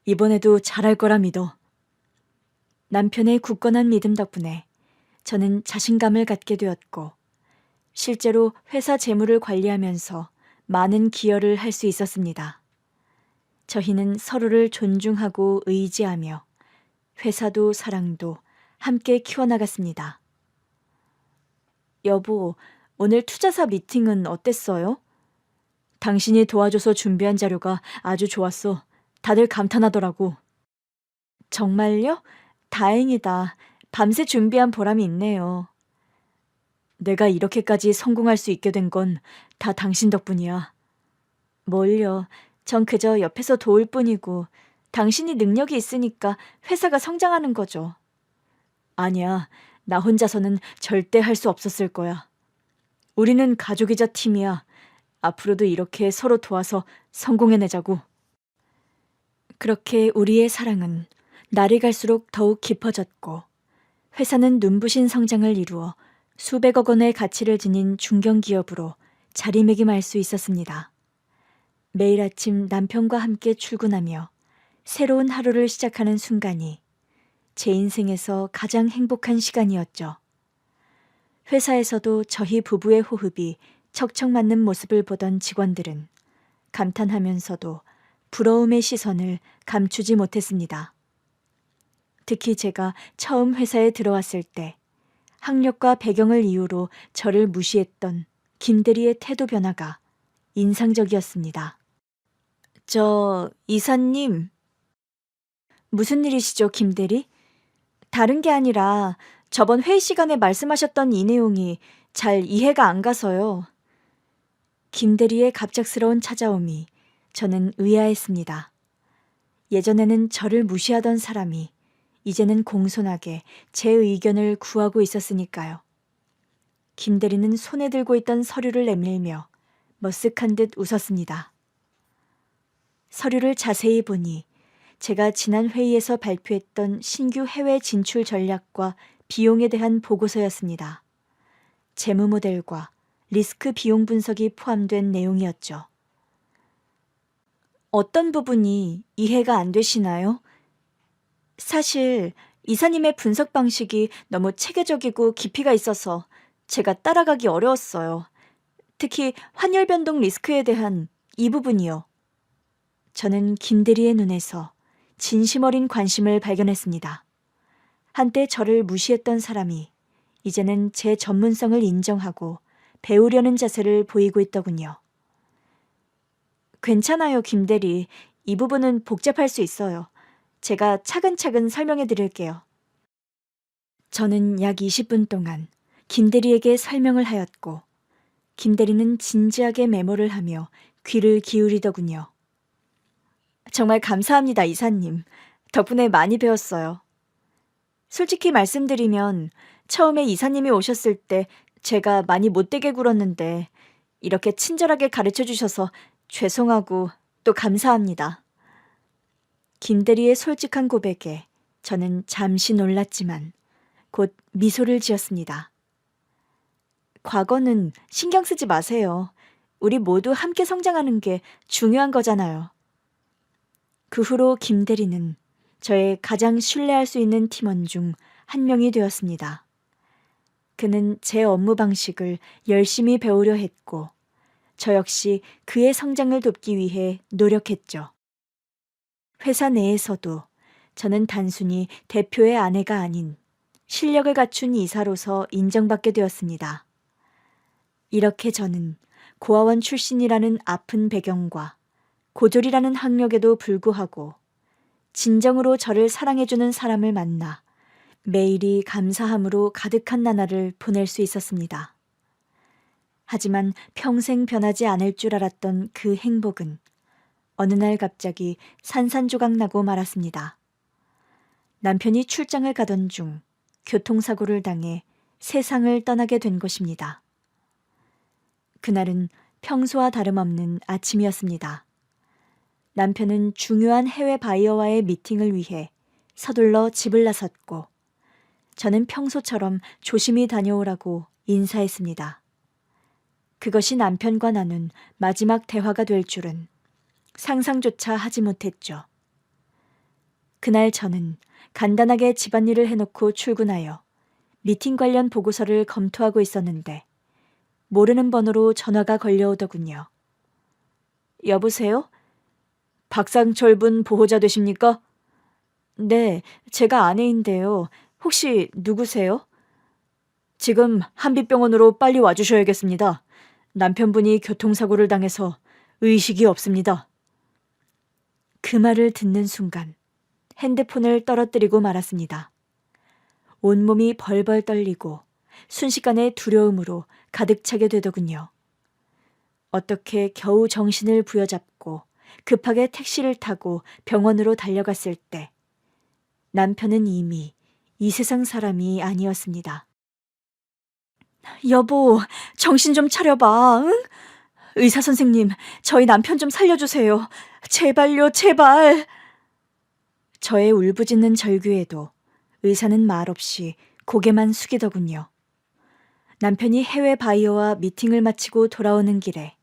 이번에도 잘할 거라 믿어. 남편의 굳건한 믿음 덕분에 저는 자신감을 갖게 되었고 실제로 회사 재무를 관리하면서 많은 기여를 할 수 있었습니다. 저희는 서로를 존중하고 의지하며 회사도 사랑도 함께 키워나갔습니다. 여보, 오늘 투자사 미팅은 어땠어요? 당신이 도와줘서 준비한 자료가 아주 좋았어. 다들 감탄하더라고. 정말요? 다행이다. 밤새 준비한 보람이 있네요. 내가 이렇게까지 성공할 수 있게 된 건 다 당신 덕분이야. 뭘요? 전 그저 옆에서 도울 뿐이고 당신이 능력이 있으니까 회사가 성장하는 거죠. 아니야. 나 혼자서는 절대 할 수 없었을 거야. 우리는 가족이자 팀이야. 앞으로도 이렇게 서로 도와서 성공해내자고. 그렇게 우리의 사랑은 날이 갈수록 더욱 깊어졌고 회사는 눈부신 성장을 이루어 수백억 원의 가치를 지닌 중견기업으로 자리매김할 수 있었습니다. 매일 아침 남편과 함께 출근하며 새로운 하루를 시작하는 순간이 제 인생에서 가장 행복한 시간이었죠. 회사에서도 저희 부부의 호흡이 척척 맞는 모습을 보던 직원들은 감탄하면서도 부러움의 시선을 감추지 못했습니다. 특히 제가 처음 회사에 들어왔을 때 학력과 배경을 이유로 저를 무시했던 김대리의 태도 변화가 인상적이었습니다. 이사님. 무슨 일이시죠, 김대리? 다른 게 아니라 저번 회의 시간에 말씀하셨던 이 내용이 잘 이해가 안 가서요. 김대리의 갑작스러운 찾아옴이 저는 의아했습니다. 예전에는 저를 무시하던 사람이 이제는 공손하게 제 의견을 구하고 있었으니까요. 김대리는 손에 들고 있던 서류를 내밀며 머쓱한 듯 웃었습니다. 서류를 자세히 보니 제가 지난 회의에서 발표했던 신규 해외 진출 전략과 비용에 대한 보고서였습니다. 재무 모델과 리스크 비용 분석이 포함된 내용이었죠. 어떤 부분이 이해가 안 되시나요? 사실 이사님의 분석 방식이 너무 체계적이고 깊이가 있어서 제가 따라가기 어려웠어요. 특히 환율 변동 리스크에 대한 이 부분이요. 저는 김대리의 눈에서 진심 어린 관심을 발견했습니다. 한때 저를 무시했던 사람이 이제는 제 전문성을 인정하고 배우려는 자세를 보이고 있더군요. 괜찮아요, 김대리. 이 부분은 복잡할 수 있어요. 제가 차근차근 설명해 드릴게요. 저는 약 20분 동안 김대리에게 설명을 하였고 김대리는 진지하게 메모를 하며 귀를 기울이더군요. 정말 감사합니다, 이사님. 덕분에 많이 배웠어요. 솔직히 말씀드리면 처음에 이사님이 오셨을 때 제가 많이 못되게 굴었는데 이렇게 친절하게 가르쳐 주셔서 죄송하고 또 감사합니다. 김대리의 솔직한 고백에 저는 잠시 놀랐지만 곧 미소를 지었습니다. 과거는 신경 쓰지 마세요. 우리 모두 함께 성장하는 게 중요한 거잖아요. 그 후로 김대리는 저의 가장 신뢰할 수 있는 팀원 중 한 명이 되었습니다. 그는 제 업무 방식을 열심히 배우려 했고 저 역시 그의 성장을 돕기 위해 노력했죠. 회사 내에서도 저는 단순히 대표의 아내가 아닌 실력을 갖춘 이사로서 인정받게 되었습니다. 이렇게 저는 고아원 출신이라는 아픈 배경과 고졸이라는 학력에도 불구하고 진정으로 저를 사랑해주는 사람을 만나 매일이 감사함으로 가득한 나날을 보낼 수 있었습니다. 하지만 평생 변하지 않을 줄 알았던 그 행복은 어느 날 갑자기 산산조각 나고 말았습니다. 남편이 출장을 가던 중 교통사고를 당해 세상을 떠나게 된 것입니다. 그날은 평소와 다름없는 아침이었습니다. 남편은 중요한 해외 바이어와의 미팅을 위해 서둘러 집을 나섰고 저는 평소처럼 조심히 다녀오라고 인사했습니다. 그것이 남편과 나눈 마지막 대화가 될 줄은 상상조차 하지 못했죠. 그날 저는 간단하게 집안일을 해놓고 출근하여 미팅 관련 보고서를 검토하고 있었는데 모르는 번호로 전화가 걸려오더군요. 여보세요? 박상철 분 보호자 되십니까? 네, 제가 아내인데요. 혹시 누구세요? 지금 한빛병원으로 빨리 와주셔야겠습니다. 남편분이 교통사고를 당해서 의식이 없습니다. 그 말을 듣는 순간 핸드폰을 떨어뜨리고 말았습니다. 온몸이 벌벌 떨리고 순식간에 두려움으로 가득 차게 되더군요. 어떻게 겨우 정신을 부여잡고 급하게 택시를 타고 병원으로 달려갔을 때 남편은 이미 이 세상 사람이 아니었습니다. 여보, 정신 좀 차려봐, 응? 의사 선생님, 저희 남편 좀 살려주세요. 제발요, 제발. 저의 울부짖는 절규에도 의사는 말없이 고개만 숙이더군요. 남편이 해외 바이어와 미팅을 마치고 돌아오는 길에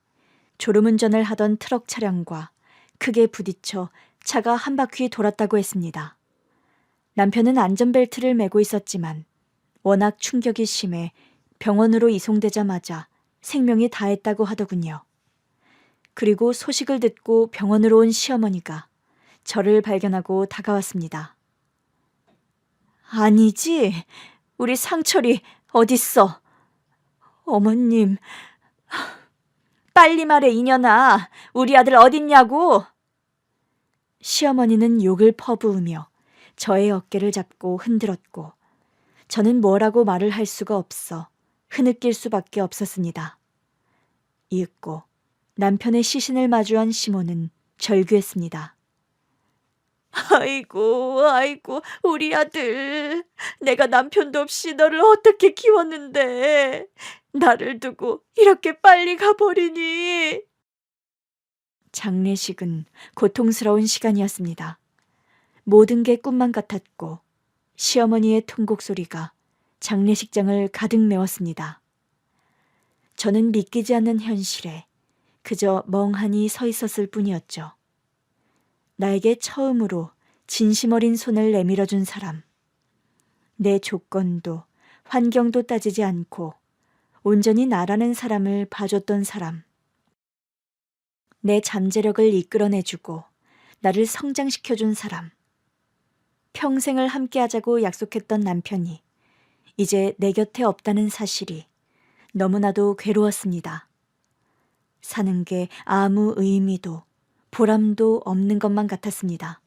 졸음운전을 하던 트럭 차량과 크게 부딪혀 차가 한 바퀴 돌았다고 했습니다. 남편은 안전벨트를 매고 있었지만 워낙 충격이 심해 병원으로 이송되자마자 생명이 다했다고 하더군요. 그리고 소식을 듣고 병원으로 온 시어머니가 저를 발견하고 다가왔습니다. 아니지, 우리 상철이 어딨어? 어머님, 빨리 말해 이년아, 우리 아들 어딨냐고? 시어머니는 욕을 퍼부으며 저의 어깨를 잡고 흔들었고 저는 뭐라고 말을 할 수가 없어 흐느낄 수밖에 없었습니다. 이윽고 남편의 시신을 마주한 시모는 절규했습니다. 아이고, 아이고, 우리 아들. 내가 남편도 없이 너를 어떻게 키웠는데. 나를 두고 이렇게 빨리 가버리니. 장례식은 고통스러운 시간이었습니다. 모든 게 꿈만 같았고 시어머니의 통곡 소리가 장례식장을 가득 메웠습니다. 저는 믿기지 않는 현실에 그저 멍하니 서 있었을 뿐이었죠. 나에게 처음으로 진심 어린 손을 내밀어준 사람. 내 조건도 환경도 따지지 않고 온전히 나라는 사람을 봐줬던 사람. 내 잠재력을 이끌어내주고 나를 성장시켜준 사람. 평생을 함께하자고 약속했던 남편이 이제 내 곁에 없다는 사실이 너무나도 괴로웠습니다. 사는 게 아무 의미도 보람도 없는 것만 같았습니다.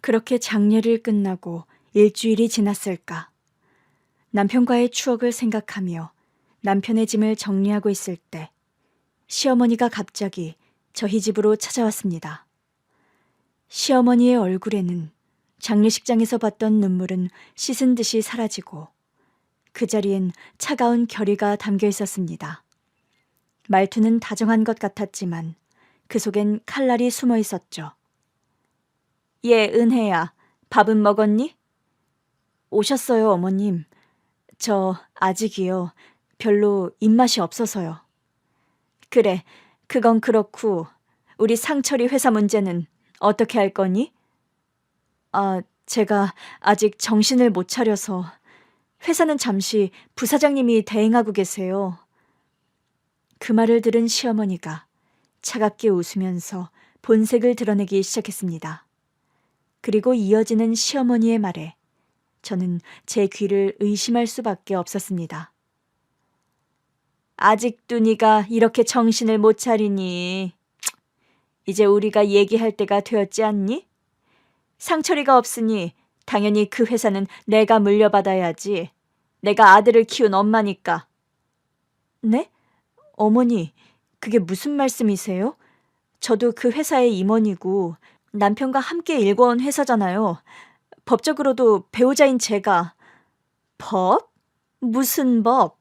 그렇게 장례를 끝나고 일주일이 지났을까. 남편과의 추억을 생각하며 남편의 짐을 정리하고 있을 때 시어머니가 갑자기 저희 집으로 찾아왔습니다. 시어머니의 얼굴에는 장례식장에서 봤던 눈물은 씻은 듯이 사라지고 그 자리엔 차가운 결의가 담겨 있었습니다. 말투는 다정한 것 같았지만 그 속엔 칼날이 숨어 있었죠. 예, 은혜야. 밥은 먹었니? 오셨어요, 어머님. 저 아직이요. 별로 입맛이 없어서요. 그래, 그건 그렇고 우리 상철이 회사 문제는 어떻게 할 거니? 아, 제가 아직 정신을 못 차려서 회사는 잠시 부사장님이 대행하고 계세요. 그 말을 들은 시어머니가 차갑게 웃으면서 본색을 드러내기 시작했습니다. 그리고 이어지는 시어머니의 말에 저는 제 귀를 의심할 수밖에 없었습니다. 아직도 네가 이렇게 정신을 못 차리니 이제 우리가 얘기할 때가 되었지 않니? 상철이가 없으니 당연히 그 회사는 내가 물려받아야지. 내가 아들을 키운 엄마니까. 네? 어머니, 그게 무슨 말씀이세요? 저도 그 회사의 임원이고 남편과 함께 일궈온 회사잖아요. 법적으로도 배우자인 제가. 법? 무슨 법?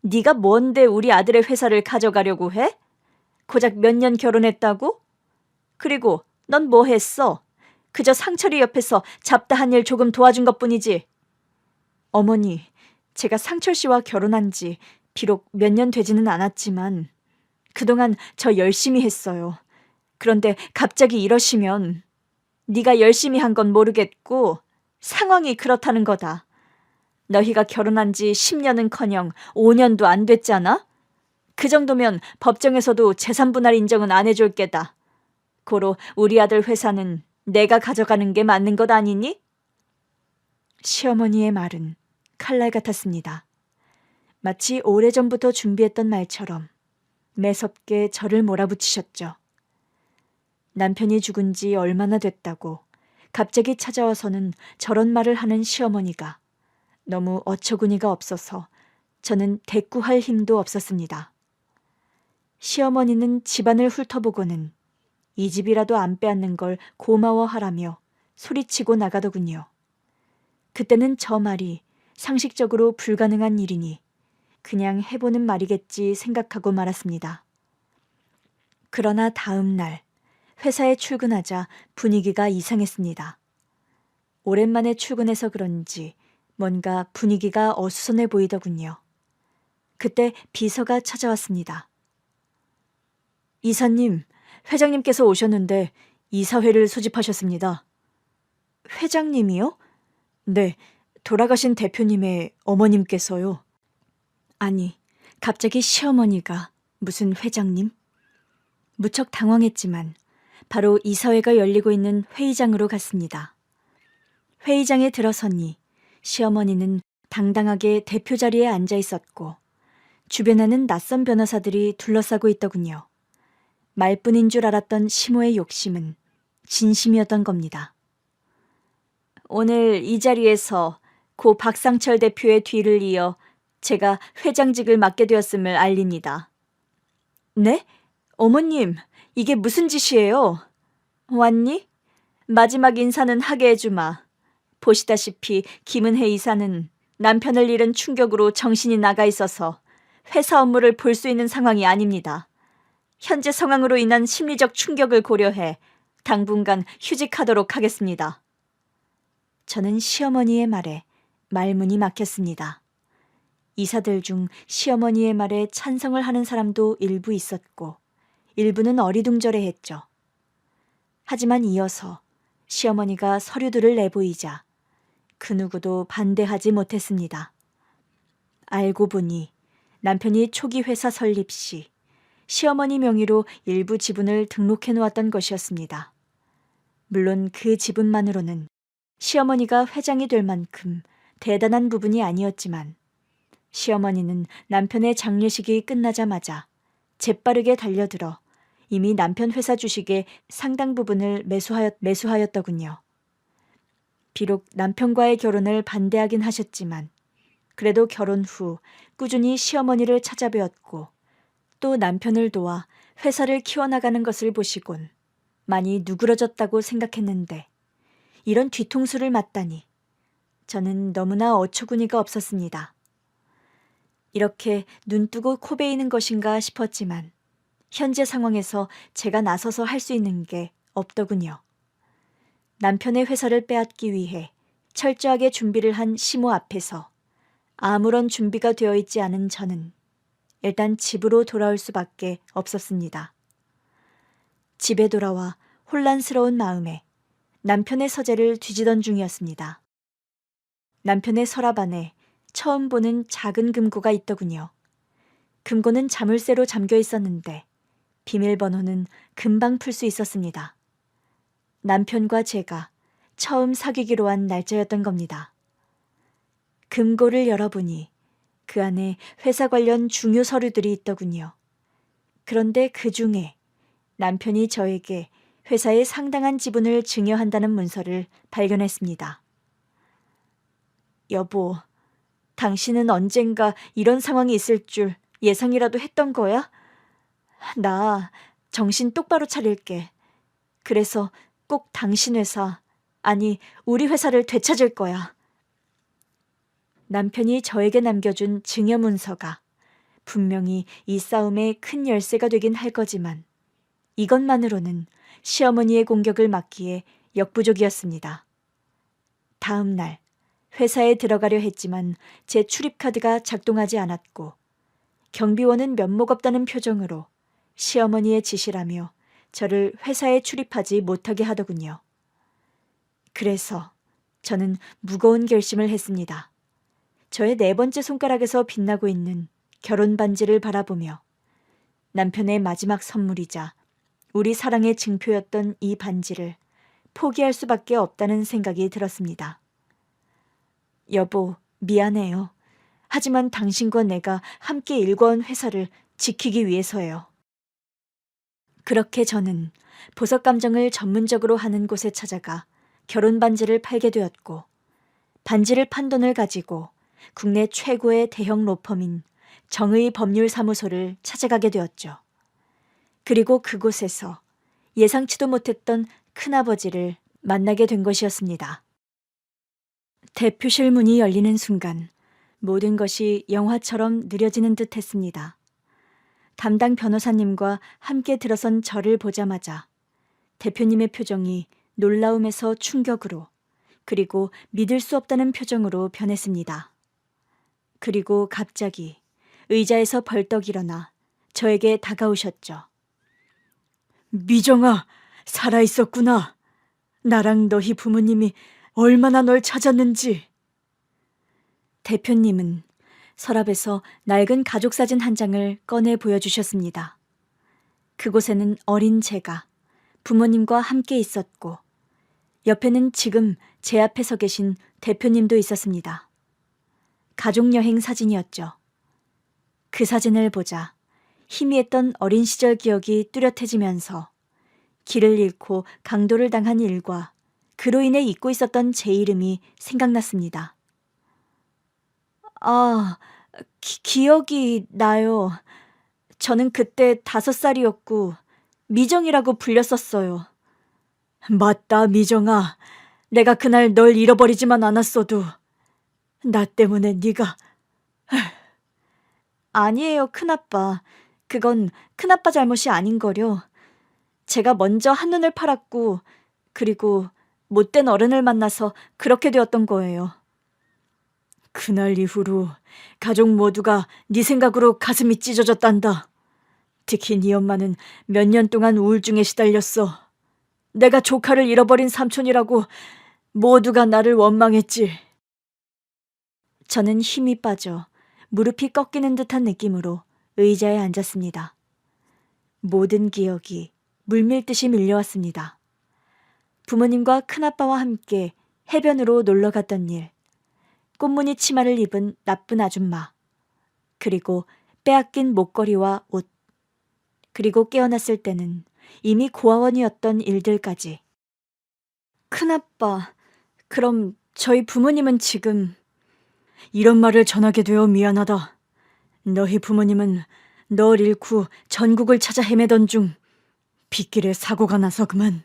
네가 뭔데 우리 아들의 회사를 가져가려고 해? 고작 몇 년 결혼했다고? 그리고 넌 뭐 했어? 그저 상철이 옆에서 잡다한 일 조금 도와준 것뿐이지. 어머니, 제가 상철 씨와 결혼한 지 비록 몇 년 되지는 않았지만 그동안 저 열심히 했어요. 그런데 갑자기 이러시면 네가 열심히 한 건 모르겠고 상황이 그렇다는 거다. 너희가 결혼한 지 10년은커녕 5년도 안 됐잖아? 그 정도면 법정에서도 재산분할 인정은 안 해줄 게다. 고로 우리 아들 회사는 내가 가져가는 게 맞는 것 아니니? 시어머니의 말은 칼날 같았습니다. 마치 오래전부터 준비했던 말처럼 매섭게 저를 몰아붙이셨죠. 남편이 죽은 지 얼마나 됐다고 갑자기 찾아와서는 저런 말을 하는 시어머니가 너무 어처구니가 없어서 저는 대꾸할 힘도 없었습니다. 시어머니는 집안을 훑어보고는 이 집이라도 안 빼앗는 걸 고마워하라며 소리치고 나가더군요. 그때는 저 말이 상식적으로 불가능한 일이니 그냥 해보는 말이겠지 생각하고 말았습니다. 그러나 다음 날 회사에 출근하자 분위기가 이상했습니다. 오랜만에 출근해서 그런지 뭔가 분위기가 어수선해 보이더군요. 그때 비서가 찾아왔습니다. 이사님, 회장님께서 오셨는데 이사회를 소집하셨습니다. 회장님이요? 네, 돌아가신 대표님의 어머님께서요. 아니, 갑자기 시어머니가 무슨 회장님? 무척 당황했지만 바로 이사회가 열리고 있는 회의장으로 갔습니다. 회의장에 들어서니 시어머니는 당당하게 대표 자리에 앉아 있었고 주변에는 낯선 변호사들이 둘러싸고 있더군요. 말뿐인 줄 알았던 시모의 욕심은 진심이었던 겁니다. 오늘 이 자리에서 고 박상철 대표의 뒤를 이어 제가 회장직을 맡게 되었음을 알립니다. 네? 어머님, 이게 무슨 짓이에요? 왔니? 마지막 인사는 하게 해주마. 보시다시피 김은혜 이사는 남편을 잃은 충격으로 정신이 나가 있어서 회사 업무를 볼 수 있는 상황이 아닙니다. 현재 상황으로 인한 심리적 충격을 고려해 당분간 휴직하도록 하겠습니다. 저는 시어머니의 말에 말문이 막혔습니다. 이사들 중 시어머니의 말에 찬성을 하는 사람도 일부 있었고 일부는 어리둥절해했죠. 하지만 이어서 시어머니가 서류들을 내보이자 그 누구도 반대하지 못했습니다. 알고 보니 남편이 초기 회사 설립 시 시어머니 명의로 일부 지분을 등록해 놓았던 것이었습니다. 물론 그 지분만으로는 시어머니가 회장이 될 만큼 대단한 부분이 아니었지만 시어머니는 남편의 장례식이 끝나자마자 재빠르게 달려들어 이미 남편 회사 주식의 상당 부분을 매수하였더군요. 비록 남편과의 결혼을 반대하긴 하셨지만 그래도 결혼 후 꾸준히 시어머니를 찾아뵈었고 또 남편을 도와 회사를 키워나가는 것을 보시곤 많이 누그러졌다고 생각했는데 이런 뒤통수를 맞다니 저는 너무나 어처구니가 없었습니다. 이렇게 눈뜨고 코 베이는 것인가 싶었지만 현재 상황에서 제가 나서서 할 수 있는 게 없더군요. 남편의 회사를 빼앗기 위해 철저하게 준비를 한 시모 앞에서 아무런 준비가 되어 있지 않은 저는 일단 집으로 돌아올 수밖에 없었습니다. 집에 돌아와 혼란스러운 마음에 남편의 서재를 뒤지던 중이었습니다. 남편의 서랍 안에 처음 보는 작은 금고가 있더군요. 금고는 자물쇠로 잠겨 있었는데 비밀번호는 금방 풀 수 있었습니다. 남편과 제가 처음 사귀기로 한 날짜였던 겁니다. 금고를 열어보니 그 안에 회사 관련 중요 서류들이 있더군요. 그런데 그 중에 남편이 저에게 회사의 상당한 지분을 증여한다는 문서를 발견했습니다. 여보, 당신은 언젠가 이런 상황이 있을 줄 예상이라도 했던 거야? 나 정신 똑바로 차릴게. 그래서 꼭 당신 회사, 아니 우리 회사를 되찾을 거야. 남편이 저에게 남겨준 증여 문서가 분명히 이 싸움의 큰 열쇠가 되긴 할 거지만 이것만으로는 시어머니의 공격을 막기에 역부족이었습니다. 다음 날 회사에 들어가려 했지만 제 출입카드가 작동하지 않았고 경비원은 면목 없다는 표정으로 시어머니의 지시라며 저를 회사에 출입하지 못하게 하더군요. 그래서 저는 무거운 결심을 했습니다. 저의 4번째 손가락에서 빛나고 있는 결혼 반지를 바라보며 남편의 마지막 선물이자 우리 사랑의 증표였던 이 반지를 포기할 수밖에 없다는 생각이 들었습니다. 여보, 미안해요. 하지만 당신과 내가 함께 일궈온 회사를 지키기 위해서예요. 그렇게 저는 보석 감정을 전문적으로 하는 곳에 찾아가 결혼 반지를 팔게 되었고 반지를 판 돈을 가지고 국내 최고의 대형 로펌인 정의 법률사무소를 찾아가게 되었죠. 그리고 그곳에서 예상치도 못했던 큰아버지를 만나게 된 것이었습니다. 대표실 문이 열리는 순간 모든 것이 영화처럼 느려지는 듯 했습니다. 담당 변호사님과 함께 들어선 저를 보자마자 대표님의 표정이 놀라움에서 충격으로 그리고 믿을 수 없다는 표정으로 변했습니다. 그리고 갑자기 의자에서 벌떡 일어나 저에게 다가오셨죠. 미정아, 살아있었구나. 나랑 너희 부모님이 얼마나 널 찾았는지. 대표님은 서랍에서 낡은 가족사진 한 장을 꺼내 보여주셨습니다. 그곳에는 어린 제가 부모님과 함께 있었고 옆에는 지금 제 앞에 서 계신 대표님도 있었습니다. 가족여행 사진이었죠. 그 사진을 보자 희미했던 어린 시절 기억이 뚜렷해지면서 길을 잃고 강도를 당한 일과 그로 인해 잊고 있었던 제 이름이 생각났습니다. 아, 기억이 나요. 저는 그때 5살이었고 미정이라고 불렸었어요. 맞다, 미정아. 내가 그날 널 잃어버리지만 않았어도 나 때문에 네가... 아니에요, 큰아빠. 그건 큰아빠 잘못이 아닌거려. 제가 먼저 한눈을 팔았고 그리고 못된 어른을 만나서 그렇게 되었던 거예요. 그날 이후로 가족 모두가 네 생각으로 가슴이 찢어졌단다. 특히 네 엄마는 몇 년 동안 우울증에 시달렸어. 내가 조카를 잃어버린 삼촌이라고 모두가 나를 원망했지. 저는 힘이 빠져 무릎이 꺾이는 듯한 느낌으로 의자에 앉았습니다. 모든 기억이 물밀듯이 밀려왔습니다. 부모님과 큰아빠와 함께 해변으로 놀러 갔던 일, 꽃무늬 치마를 입은 나쁜 아줌마, 그리고 빼앗긴 목걸이와 옷, 그리고 깨어났을 때는 이미 고아원이었던 일들까지. 큰아빠, 그럼 저희 부모님은 지금... 이런 말을 전하게 되어 미안하다. 너희 부모님은 널 잃고 전국을 찾아 헤매던 중 빗길에 사고가 나서 그만.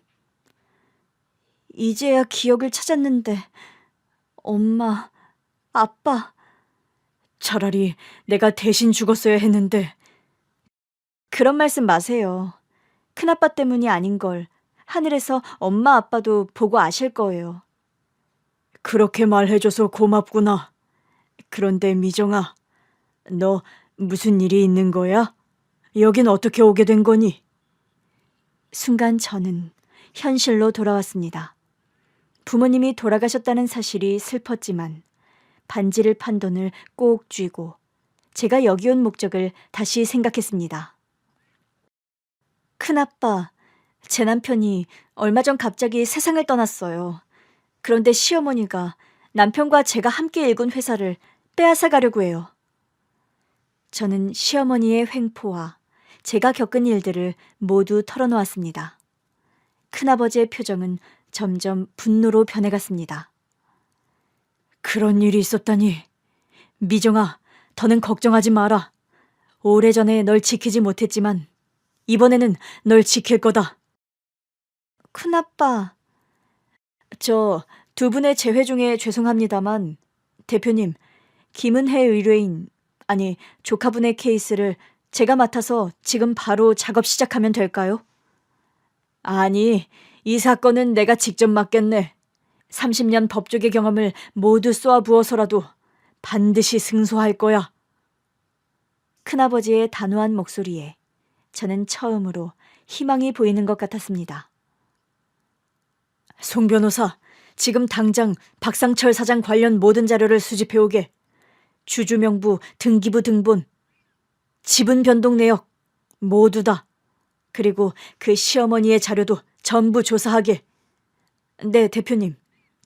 이제야 기억을 찾았는데 엄마, 아빠... 차라리 내가 대신 죽었어야 했는데 그런 말씀 마세요. 큰아빠 때문이 아닌 걸 하늘에서 엄마 아빠도 보고 아실 거예요. 그렇게 말해줘서 고맙구나. 그런데 미정아, 너 무슨 일이 있는 거야? 여긴 어떻게 오게 된 거니? 순간 저는 현실로 돌아왔습니다. 부모님이 돌아가셨다는 사실이 슬펐지만 반지를 판 돈을 꼭 쥐고 제가 여기 온 목적을 다시 생각했습니다. 큰아빠, 제 남편이 얼마 전 갑자기 세상을 떠났어요. 그런데 시어머니가 남편과 제가 함께 일군 회사를 빼앗아 가려고 해요. 저는 시어머니의 횡포와 제가 겪은 일들을 모두 털어놓았습니다. 큰아버지의 표정은 점점 분노로 변해갔습니다. 그런 일이 있었다니. 미정아, 더는 걱정하지 마라. 오래전에 널 지키지 못했지만 이번에는 널 지킬 거다. 큰아빠, 저 두 분의 재회 중에 죄송합니다만 대표님, 김은혜 의뢰인, 아니 조카분의 케이스를 제가 맡아서 지금 바로 작업 시작하면 될까요? 아니, 이 사건은 내가 직접 맡겠네. 30년 법조계 경험을 모두 쏘아부어서라도 반드시 승소할 거야. 큰아버지의 단호한 목소리에 저는 처음으로 희망이 보이는 것 같았습니다. 송 변호사, 지금 당장 박상철 사장 관련 모든 자료를 수집해오게. 주주명부, 등기부 등본, 지분 변동 내역 모두 다. 그리고 그 시어머니의 자료도 전부 조사하게. 네, 대표님.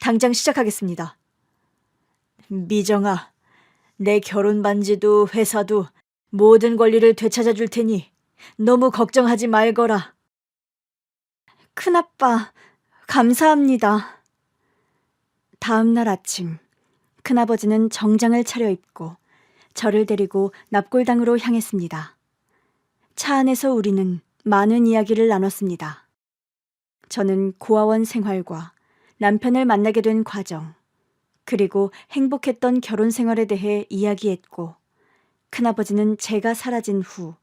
당장 시작하겠습니다. 미정아, 내 결혼 반지도 회사도 모든 권리를 되찾아 줄 테니 너무 걱정하지 말거라. 큰아빠, 감사합니다. 다음 날 아침, 큰아버지는 정장을 차려입고 저를 데리고 납골당으로 향했습니다. 차 안에서 우리는 많은 이야기를 나눴습니다. 저는 고아원 생활과 남편을 만나게 된 과정, 그리고 행복했던 결혼 생활에 대해 이야기했고, 큰아버지는 제가 사라진 후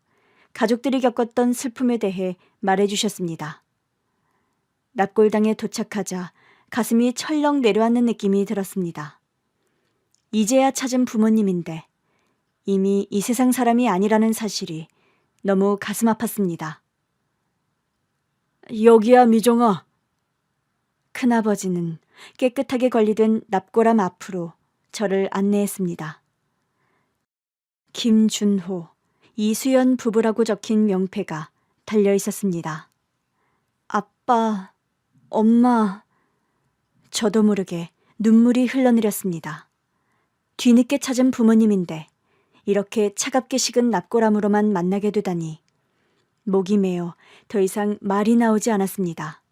가족들이 겪었던 슬픔에 대해 말해주셨습니다. 납골당에 도착하자 가슴이 철렁 내려앉는 느낌이 들었습니다. 이제야 찾은 부모님인데 이미 이 세상 사람이 아니라는 사실이 너무 가슴 아팠습니다. 여기야, 미정아. 큰아버지는 깨끗하게 관리된 납골함 앞으로 저를 안내했습니다. 김준호, 이수연 부부라고 적힌 명패가 달려 있었습니다. 아빠, 엄마, 저도 모르게 눈물이 흘러내렸습니다. 뒤늦게 찾은 부모님인데 이렇게 차갑게 식은 납골함으로만 만나게 되다니 목이 메어 더 이상 말이 나오지 않았습니다.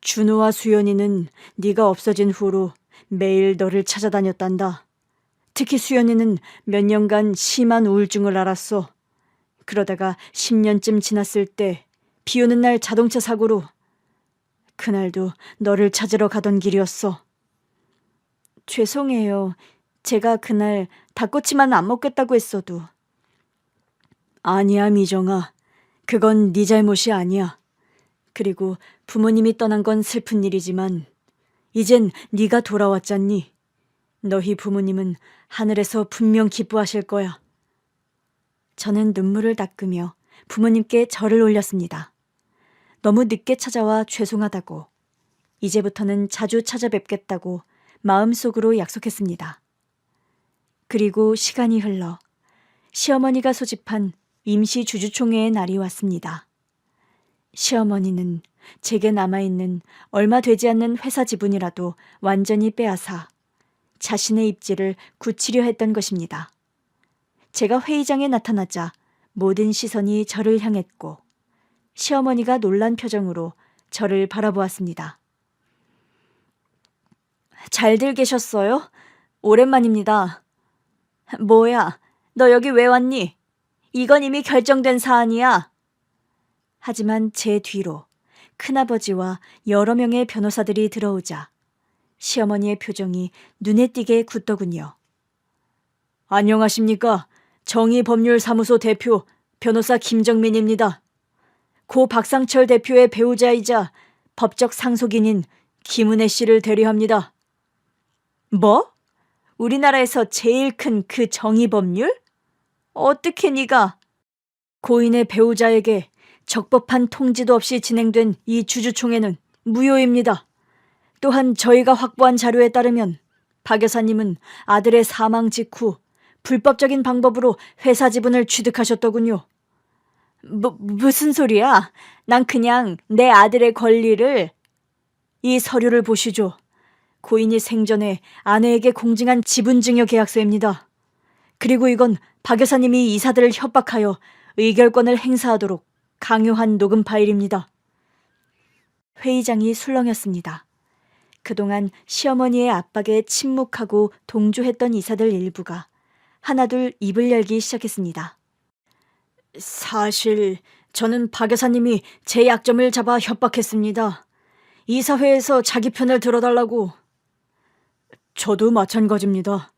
준호와 수연이는 네가 없어진 후로 매일 너를 찾아다녔단다. 특히 수연이는 몇 년간 심한 우울증을 앓았어. 그러다가 10년쯤 지났을 때 비 오는 날 자동차 사고로 그날도 너를 찾으러 가던 길이었어. 죄송해요. 제가 그날 닭꼬치만 안 먹겠다고 했어도. 아니야, 미정아. 그건 네 잘못이 아니야. 그리고 부모님이 떠난 건 슬픈 일이지만 이젠 네가 돌아왔잖니. 너희 부모님은 하늘에서 분명 기뻐하실 거야. 저는 눈물을 닦으며 부모님께 절을 올렸습니다. 너무 늦게 찾아와 죄송하다고, 이제부터는 자주 찾아뵙겠다고 마음속으로 약속했습니다. 그리고 시간이 흘러 시어머니가 소집한 임시 주주총회의 날이 왔습니다. 시어머니는 제게 남아있는 얼마 되지 않는 회사 지분이라도 완전히 빼앗아 자신의 입지를 굳히려 했던 것입니다. 제가 회의장에 나타나자 모든 시선이 저를 향했고 시어머니가 놀란 표정으로 저를 바라보았습니다. 잘들 계셨어요? 오랜만입니다. 뭐야, 너 여기 왜 왔니? 이건 이미 결정된 사안이야. 하지만 제 뒤로 큰아버지와 여러 명의 변호사들이 들어오자 시어머니의 표정이 눈에 띄게 굳더군요. 안녕하십니까. 정의법률사무소 대표 변호사 김정민입니다. 고 박상철 대표의 배우자이자 법적 상속인인 김은혜 씨를 대리합니다. 뭐? 우리나라에서 제일 큰 그 정의법률? 어떻게 네가? 고인의 배우자에게 적법한 통지도 없이 진행된 이 주주총회는 무효입니다. 또한 저희가 확보한 자료에 따르면 박 여사님은 아들의 사망 직후 불법적인 방법으로 회사 지분을 취득하셨더군요. 무슨 소리야? 난 그냥 내 아들의 권리를... 이 서류를 보시죠. 고인이 생전에 아내에게 공증한 지분증여 계약서입니다. 그리고 이건 박 여사님이 이사들을 협박하여 의결권을 행사하도록 강요한 녹음 파일입니다. 회의장이 술렁였습니다. 그동안 시어머니의 압박에 침묵하고 동조했던 이사들 일부가 하나둘 입을 열기 시작했습니다. 사실 저는 박 여사님이 제 약점을 잡아 협박했습니다. 이사회에서 자기 편을 들어달라고. 저도 마찬가지입니다.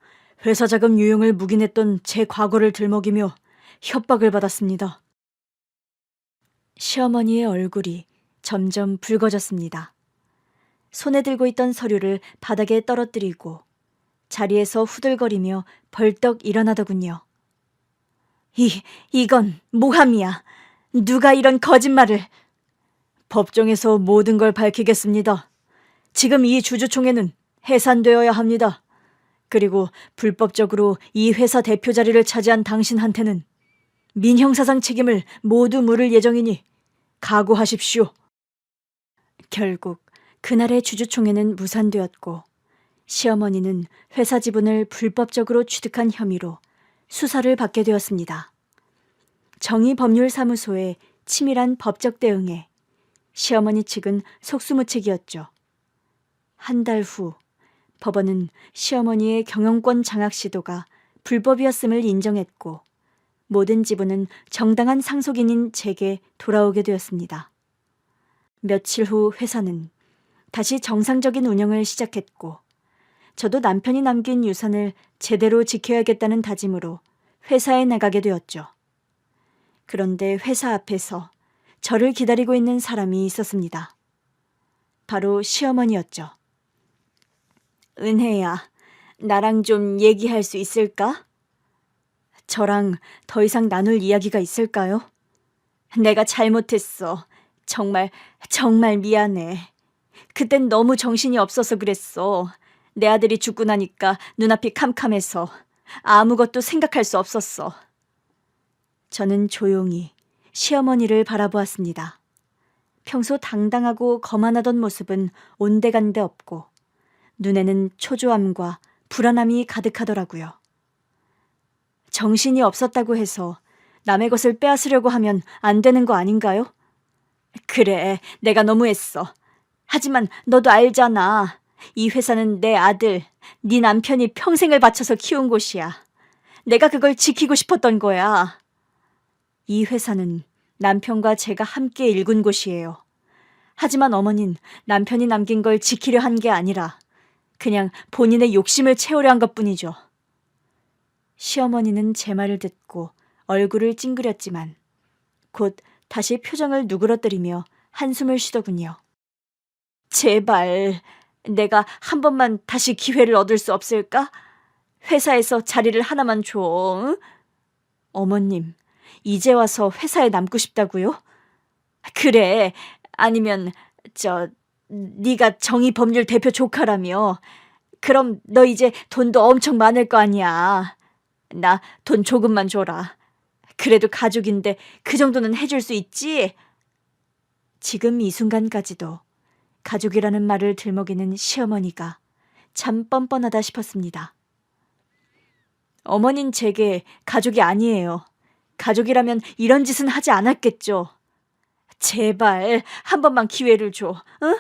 회사 자금 유용을 묵인했던 제 과거를 들먹이며 협박을 받았습니다. 시어머니의 얼굴이 점점 붉어졌습니다. 손에 들고 있던 서류를 바닥에 떨어뜨리고 자리에서 후들거리며 벌떡 일어나더군요. 이건 모함이야. 누가 이런 거짓말을... 법정에서 모든 걸 밝히겠습니다. 지금 이 주주총회는 해산되어야 합니다. 그리고 불법적으로 이 회사 대표 자리를 차지한 당신한테는 민형사상 책임을 모두 물을 예정이니 각오하십시오. 결국 그날의 주주총회는 무산되었고 시어머니는 회사 지분을 불법적으로 취득한 혐의로 수사를 받게 되었습니다. 정의법률사무소의 치밀한 법적 대응에 시어머니 측은 속수무책이었죠. 한 달 후 법원은 시어머니의 경영권 장악 시도가 불법이었음을 인정했고 모든 지분은 정당한 상속인인 제게 돌아오게 되었습니다. 며칠 후 회사는 다시 정상적인 운영을 시작했고 저도 남편이 남긴 유산을 제대로 지켜야겠다는 다짐으로 회사에 나가게 되었죠. 그런데 회사 앞에서 저를 기다리고 있는 사람이 있었습니다. 바로 시어머니였죠. 은혜야, 나랑 좀 얘기할 수 있을까? 저랑 더 이상 나눌 이야기가 있을까요? 내가 잘못했어. 정말 미안해. 그땐 너무 정신이 없어서 그랬어. 내 아들이 죽고 나니까 눈앞이 캄캄해서 아무것도 생각할 수 없었어. 저는 조용히 시어머니를 바라보았습니다. 평소 당당하고 거만하던 모습은 온데간데 없고 눈에는 초조함과 불안함이 가득하더라고요. 정신이 없었다고 해서 남의 것을 빼앗으려고 하면 안 되는 거 아닌가요? 그래, 내가 너무했어. 하지만 너도 알잖아. 이 회사는 내 아들, 네 남편이 평생을 바쳐서 키운 곳이야. 내가 그걸 지키고 싶었던 거야. 이 회사는 남편과 제가 함께 일군 곳이에요. 하지만 어머닌 남편이 남긴 걸 지키려 한 게 아니라 그냥 본인의 욕심을 채우려 한 것뿐이죠. 시어머니는 제 말을 듣고 얼굴을 찡그렸지만 곧 다시 표정을 누그러뜨리며 한숨을 쉬더군요. 제발 내가 한 번만 다시 기회를 얻을 수 없을까? 회사에서 자리를 하나만 줘. 응? 어머님, 이제 와서 회사에 남고 싶다고요? 그래, 아니면 네가 정의법률 대표 조카라며. 그럼 너 이제 돈도 엄청 많을 거 아니야. 나 돈 조금만 줘라. 그래도 가족인데 그 정도는 해줄 수 있지? 지금 이 순간까지도 가족이라는 말을 들먹이는 시어머니가 참 뻔뻔하다 싶었습니다. 어머닌 제게 가족이 아니에요. 가족이라면 이런 짓은 하지 않았겠죠. 제발 한 번만 기회를 줘. 응?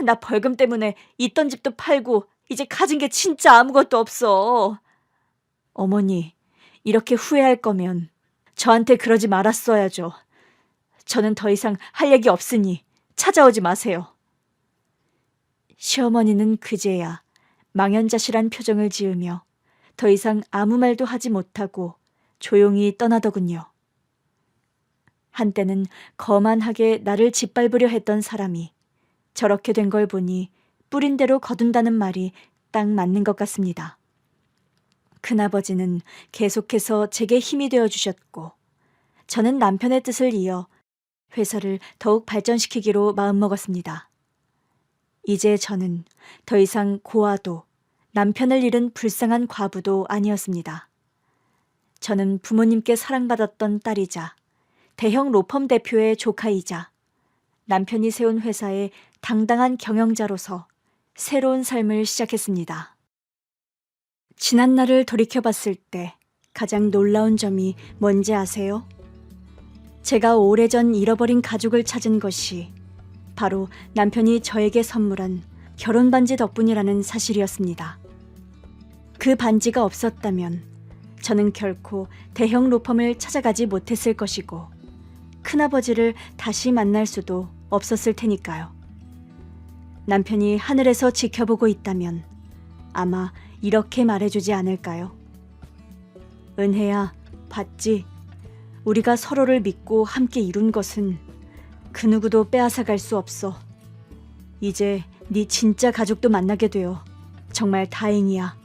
나 벌금 때문에 있던 집도 팔고 이제 가진 게 진짜 아무것도 없어. 어머니, 이렇게 후회할 거면 저한테 그러지 말았어야죠. 저는 더 이상 할 얘기 없으니 찾아오지 마세요. 시어머니는 그제야 망연자실한 표정을 지으며 더 이상 아무 말도 하지 못하고 조용히 떠나더군요. 한때는 거만하게 나를 짓밟으려 했던 사람이 저렇게 된 걸 보니 뿌린 대로 거둔다는 말이 딱 맞는 것 같습니다. 큰아버지는 계속해서 제게 힘이 되어 주셨고 저는 남편의 뜻을 이어 회사를 더욱 발전시키기로 마음먹었습니다. 이제 저는 더 이상 고아도 남편을 잃은 불쌍한 과부도 아니었습니다. 저는 부모님께 사랑받았던 딸이자 대형 로펌 대표의 조카이자 남편이 세운 회사의 당당한 경영자로서 새로운 삶을 시작했습니다. 지난 날을 돌이켜봤을 때 가장 놀라운 점이 뭔지 아세요? 제가 오래전 잃어버린 가족을 찾은 것이 바로 남편이 저에게 선물한 결혼 반지 덕분이라는 사실이었습니다. 그 반지가 없었다면 저는 결코 대형 로펌을 찾아가지 못했을 것이고 큰아버지를 다시 만날 수도 없었을 테니까요. 남편이 하늘에서 지켜보고 있다면 아마 이렇게 말해주지 않을까요? 은혜야, 봤지? 우리가 서로를 믿고 함께 이룬 것은 그 누구도 빼앗아갈 수 없어. 이제 네 진짜 가족도 만나게 되어 정말 다행이야.